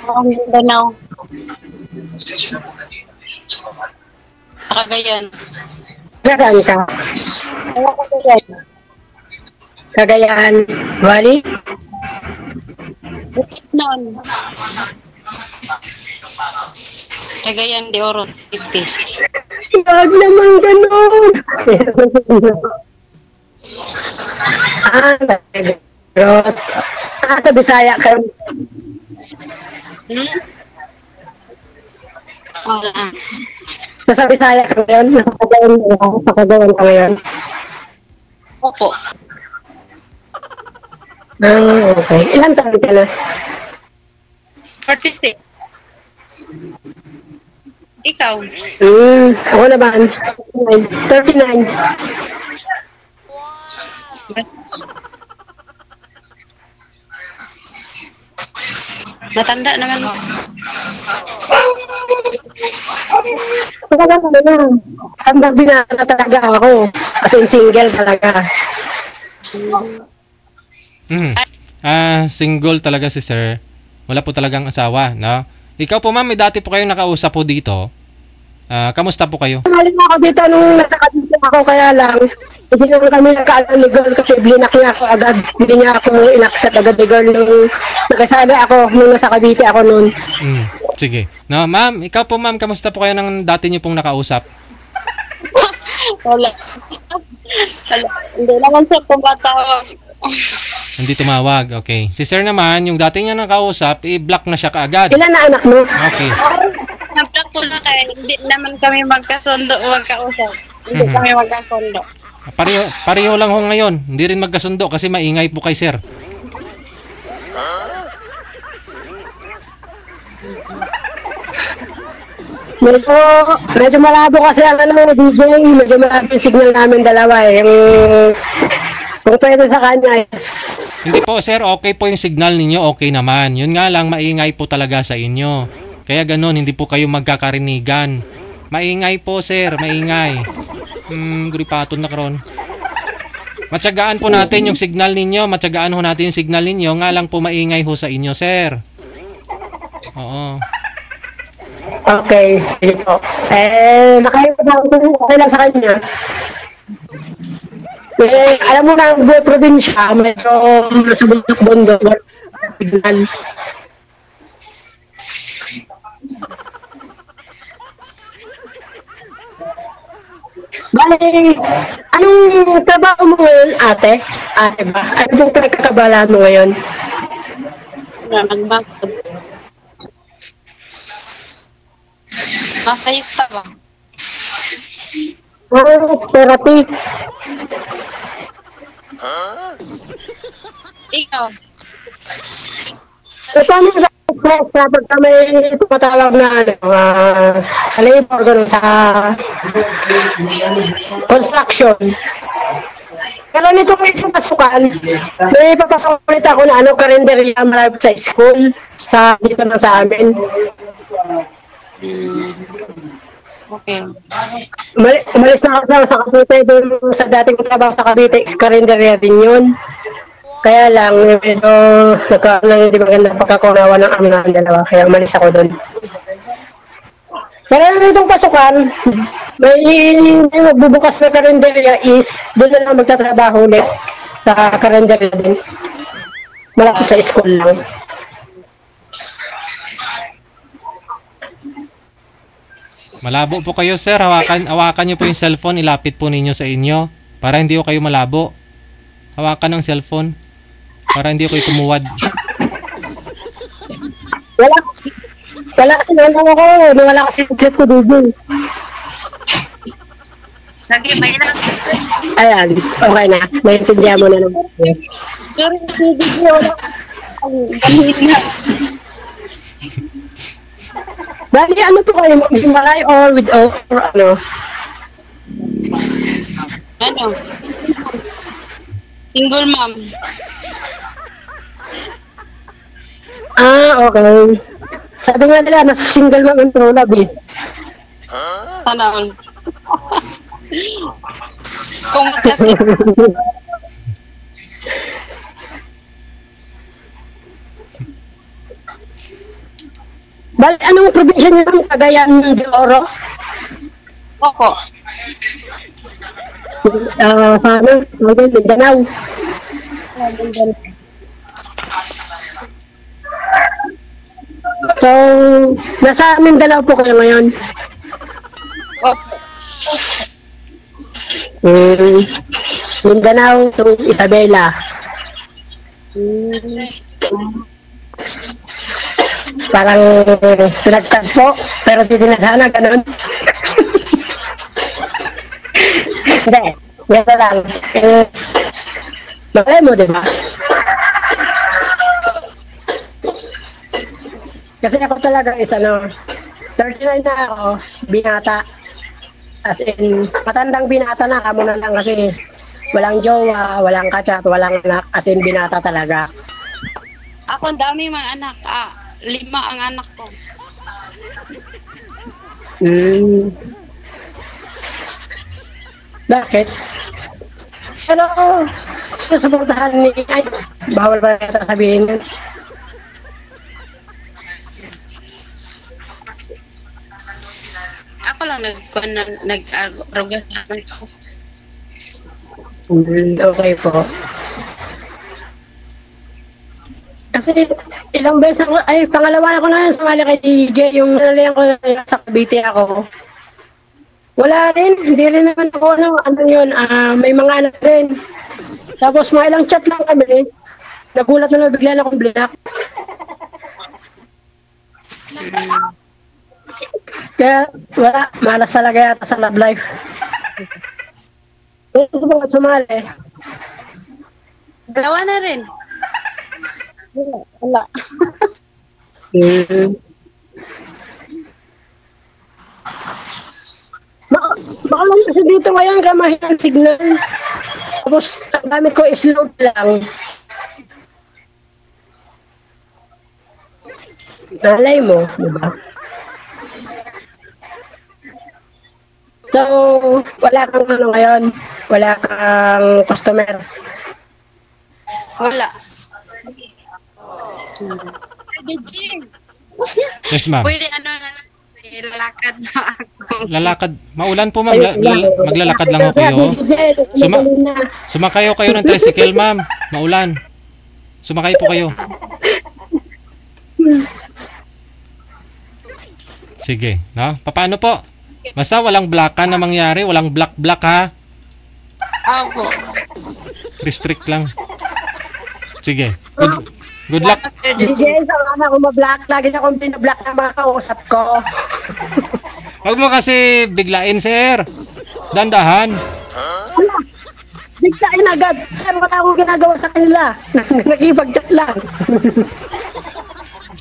Ang Mindanao. Cagayan. Saan ka? Cagayan Valley? Bukidnon. Cagayan de Oro City. Wag naman ganun. Gross. Sa Bisaya ka. Wala. Nasa Bisaya ka ngayon? Nasa Cagayan ka ngayon? Opo. Okay. Ilan taon ka na? 46. Ikaw? Ako naman. 39. Matanda naman mo. Talaga na. Hanggang binata talaga ako. As in single talaga. Single talaga si sir. Wala po talagang asawa, no? Ikaw po ma'am, may dati po kayong nakausap po dito. Kamusta po kayo? Maling ako dito nung nasa dito ako, kaya lang hindi naman kami nagkaalam ni girl kasi blinak niya ako agad. Hindi niya ako inaccept agad ni girl nung nakasali ako nung nasa Cavite ako noon. Sige. No, ma'am, ikaw po ma'am, kamusta po kayo ng dati niyo pong nakausap? Wala. Hindi naman siya pumatawag. Hindi tumawag, okay. Si sir naman, yung dati niya nakausap, i-block na siya kaagad. Ilan na anak mo? Okay. Na-block po na kayo. Hindi naman kami magkausap. Hindi kami magkasundo. Pareho lang ho ngayon. Hindi rin magkasundo kasi maingay po kay sir. Medyo malabo kasi ang DJ, medyo malabo yung signal namin dalawa eh. Kung pwede sa kanya Hindi po sir, okay po yung signal ninyo, okay naman. Yun nga lang, maingay po talaga sa inyo. Kaya ganun, hindi po kayo magkakarinigan. Maingay po sir, maingay. Gripaton na karon. Matyagaan po natin yung signal ninyo, matyagaan ho natin yung signal ninyo, nga lang po maingay ho sa inyo sir. Oo. Okay. Okay lang sa kanya. Alam mo na, buhay probinsya, medyo nasa bundok-bundok. Bale, anong trabaho mo ngayon, ate? Ate ba? Ano bang pinagkakabalaan mo ngayon? Nagbakod. Masayista ba? Therapy. Ikaw? Paano kapag kami tumatawag na sa labor, gano'n, sa construction. Pero nitong isang pasukan, may papasok ulit ako na karinderya malapit sa school, dito na sa amin. Okay. Umalis na ako sa Cavite, doon sa dating trabaho sa Cavite, karinderya din yun. Kaya lang, medyo nagkaroon hindi magandang pagkakunawa ng amin ng dalawa, kaya umalis ako doon. Pero itong pasukan, may magbubukas na karinderya is, doon na lang magtatrabaho ulit sa karinderya din. Malapit sa school lang. Malabo po kayo sir, hawakan niyo po yung cellphone, ilapit po ninyo sa inyo para hindi ko kayo malabo. Hawakan ng cellphone para hindi ko kayo tumuwad. Wala kasi wala kasi chat ko dito. Lagi, may lang. Ayan, okay na. Maintindihan mo na naman. Pero hindi wala. Ang galing na. Bali, ano po kayo? Himalay or with or ano? Ano? Single mom. Ah, okay. Sabi nga nila, nasa single mom and true love eh. Sana all. Kung magkasi. Bali, anong probinsya niyo ng Cagayan de Oro? Opo. Paano? Mindanao. So, nasa Mindanao po kayo ngayon? Opo. Mindanao to Isabela. Parang pinagtagpo, pero titinadhana, ganun. Hindi, gano'n lang. Malay mo, di ba? Kasi ako talaga is 39 na ako, binata. As in, matandang binata na, kamo na lang kasi walang jowa, walang kachat, walang anak, as in binata talaga. Ako, ang dami mga anak. 5 ang anak ko. Bakit? Pero, susuportahan ni ay, bawal ba yata sabihin yun? Ako lang nag-aruga sa amin ko. Okay po. Kasi ilang beses ako, ay pangalawa ako na sumali kay DJ, yung nalihan ko sa Cavite ako. Wala rin, hindi rin naman ako ano yun, may mga anak rin. Tapos mga ilang chat lang kami, nagulat na bigla na akong black. Kaya wala, malas talaga yata sa love life. Ito ba sumali? Dalawa na rin. Wala. Baka lang kasi dito ngayon kamahin ang signal. Tapos ang gamit ko is load lang. Nalay mo, diba? So, wala kang ano ngayon? Wala kang customer? Wala. Yes, ma'am. Pwede na lang. Lalakad na ako. Lalakad. Maulan po, ma'am. Maglalakad lang ako kayo. Sumakayo kayo ng tricycle, ma'am. Maulan. Sumakay po kayo. Sige. No? Paano po? Basta walang blackan na mangyari. Walang black ha. Opo. Restrict lang. Sige. Good luck. DJ, sa mga ako ma-block. Lagi na akong binablock na mga kausap ko. Huwag mo kasi biglain, sir. Dandahan. Biglain agad. Saan ko akong ginagawa sa kanila? Nag-ibag-chat lang.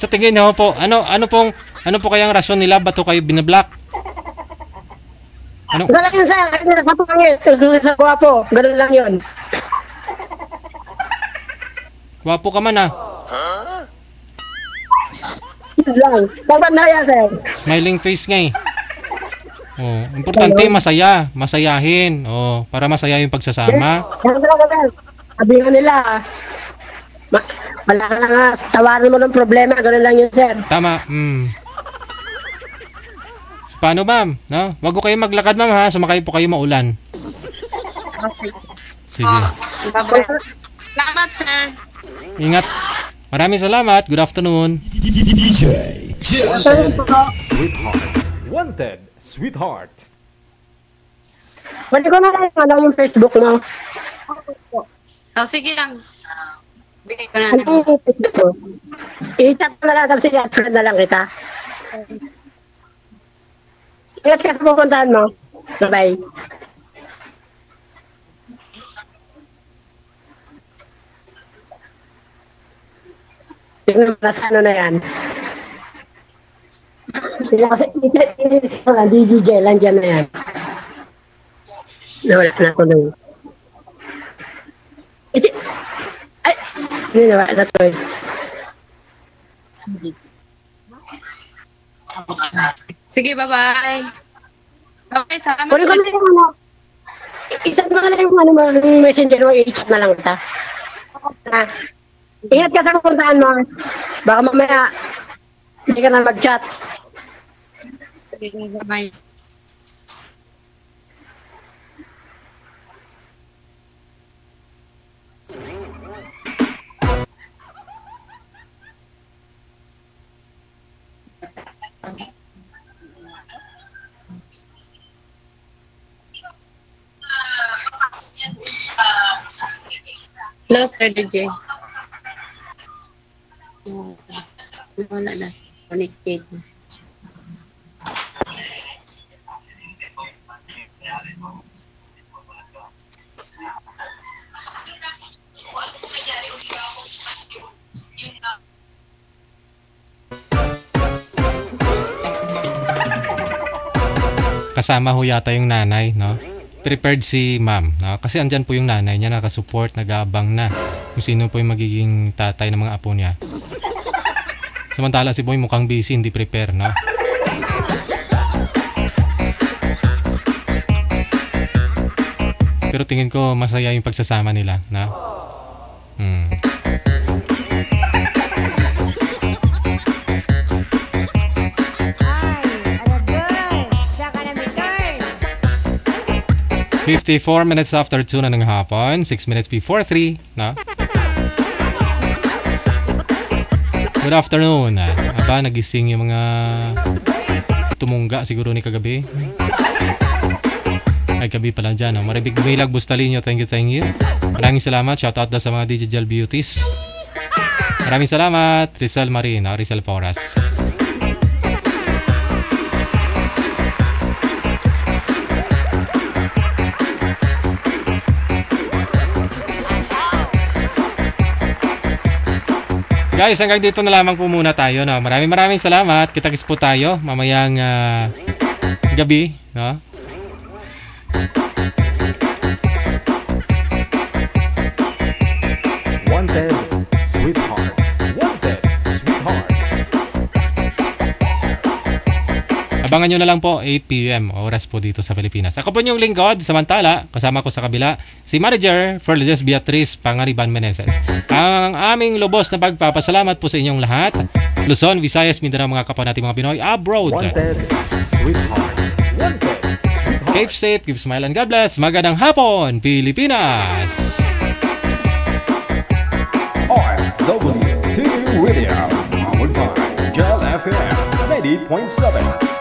Sa tingin niyo po, ano po kayang rason nila ba't kayo binablock? Ano? Ganun yun, sir. Kasi nasa pangit. Sa guwapo. Ganun lang yun. Gwapo ka man ah. Yun lang. Dapat na yan, sir. Smiling face nga eh. Oh, importante masaya, masayahin. Oh, para masaya yung pagsasama. Yan talaga, sir. Sabi nga nila, wala ka na nga, tawarin mo ng problema, gano'n lang yun, sir. Tama. Paano, ma'am? No? Wag ko kayo maglakad, ma'am, ha? Sumakay po kayo maulan. Sige. Salamat, sir. Ingat. Maraming salamat. Good afternoon. Sweetheart. Wanted. Sweetheart. Pwede ko na lang yung Facebook mo. Sige lang. Bigay ko na lang. I-chat ko na lang, tapos i-friend na lang kita. Ingat ka sa pupuntahan mo. Bye-bye. Tingnan mo na sa ano na yan. Sila kasi, DJ, landyan na yan. Nawala na ako nung. Ay! Hindi nawala na to eh. Sige, bye-bye. Okay, salamat. Kunin ko na yung ano. Isang ko na yung ano, messenger mo, i-chat na lang kita. Ingat ka sa pupuntaan mo. Baka mamaya, hindi ka na mag-chat. Sige, bye-bye. Hello, Sir DJ. Wala na. Connected. Kasama ho yata yung nanay, no? Prepared si ma'am, no? Kasi andyan po yung nanay niya, nakasupport, nag-aabang na kung sino po yung magiging tatay ng mga apo niya. Samantala si boy mukhang busy, hindi prepare, no? Pero tingin ko masaya yung pagsasama nila, no? Hmm. 54 minutes after 2 na ng hapon, 6 minutes before 3, no? Good afternoon. Aba, nagising yung mga tumungga siguro ni kagabi. Ay, gabi pala dyan, no? Maribig Milag Bustalinyo, thank you. Maraming salamat, shoutout daw sa mga digital beauties. Maraming salamat, Rizal Marin, no? Rizal Porras. Guys, hanggang dito na lamang po muna tayo, no? Maraming salamat. Kita-kits po tayo mamayang gabi, no? Wanted, sweetheart. Wanted, sweetheart. Abangan nyo na lang po, 8 PM, oras po dito sa Pilipinas. Ako po yung lingkod, samantala, kasama ko sa kabila, si Manager Ferlides Beatriz Pangariban Meneses. Ang aming lubos na pagpapasalamat po sa inyong lahat. Luzon, Visayas, Mindanao, mga kapwa natin mga Pinoy abroad. Wanted, sweetheart. Wanted, sweetheart. Keep safe, keep smile, and God bless. Magandang hapon, Pilipinas! RFW TV Radio, powered by Gel FM 90.7.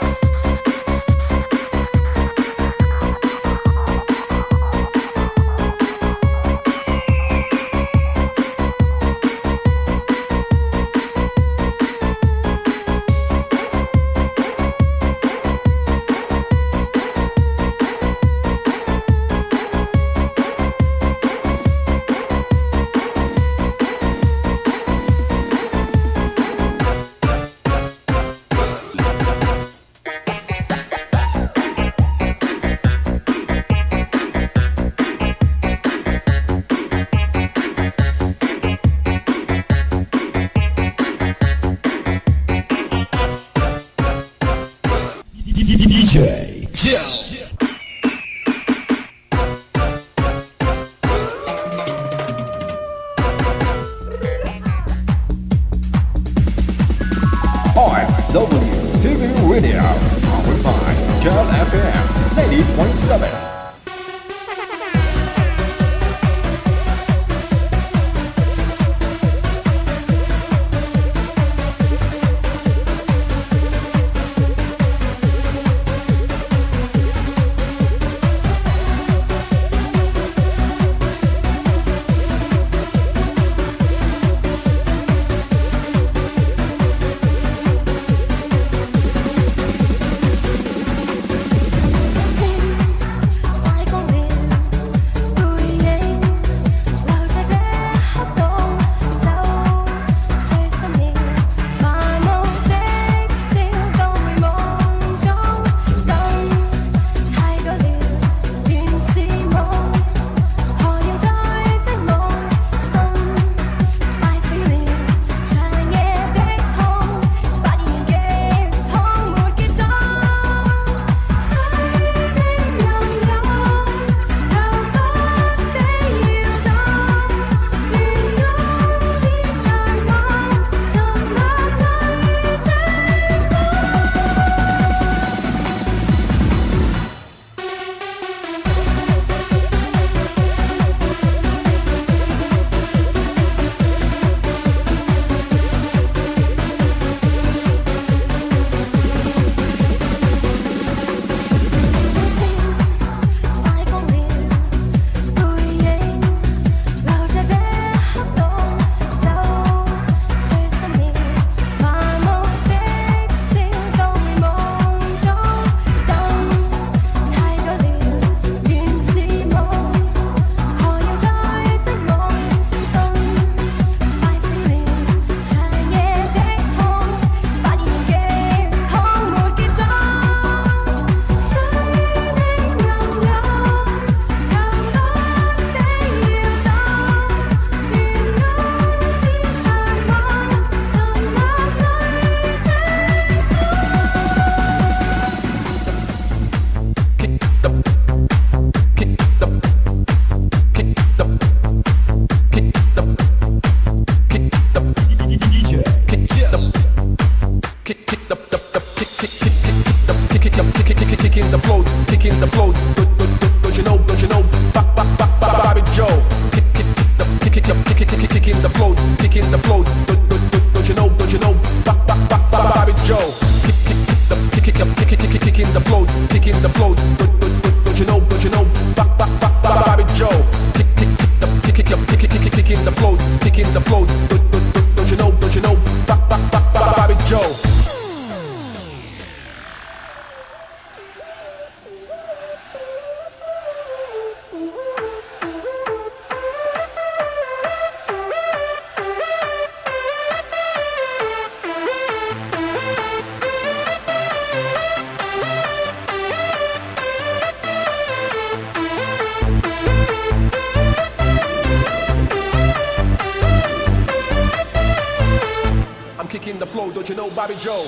kicking the flow, don't you know Bobby Joe?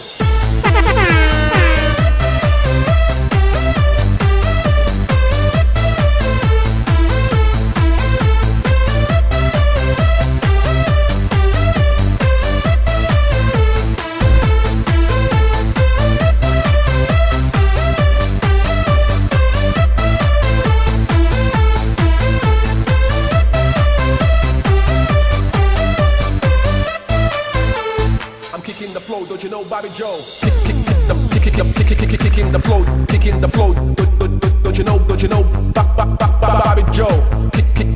Don't you know Bobby Joe? Kicking the flow, kicking the flow. Don't you know Bobby Joe? Kicking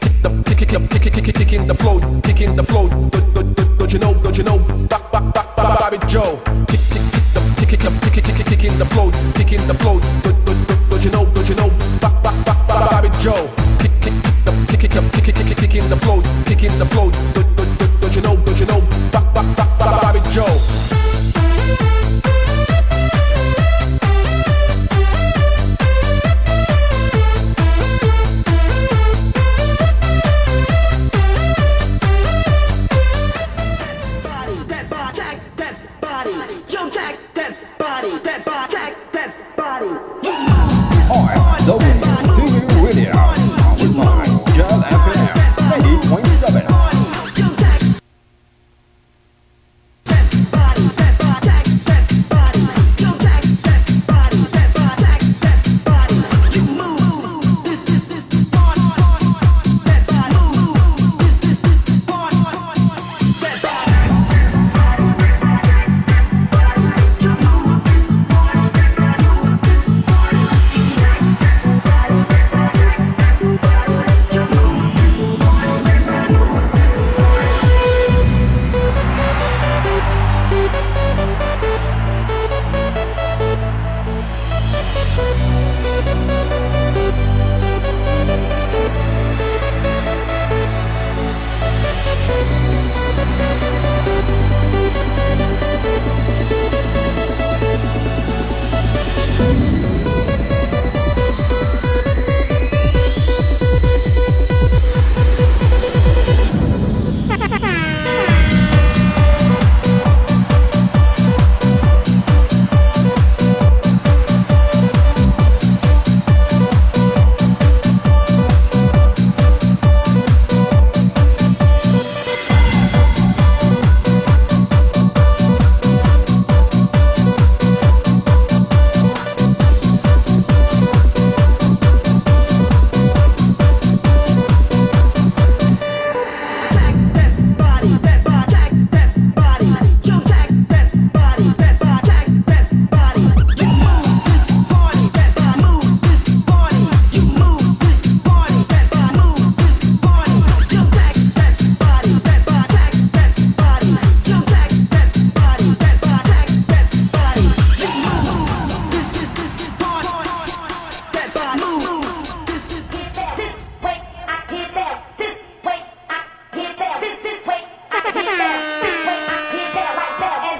the flow, kicking the flow. Don't you know Bobby Joe? Kicking the flow, kicking the flow. Don't you know Bobby Joe? Kicking the flow, kicking the flow. Don't you know Bobby Joe? RFW Radio, powered by Jal FM 90.7.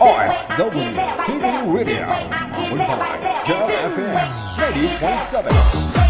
RFW TV Radio, powered by Jal FM 90.7.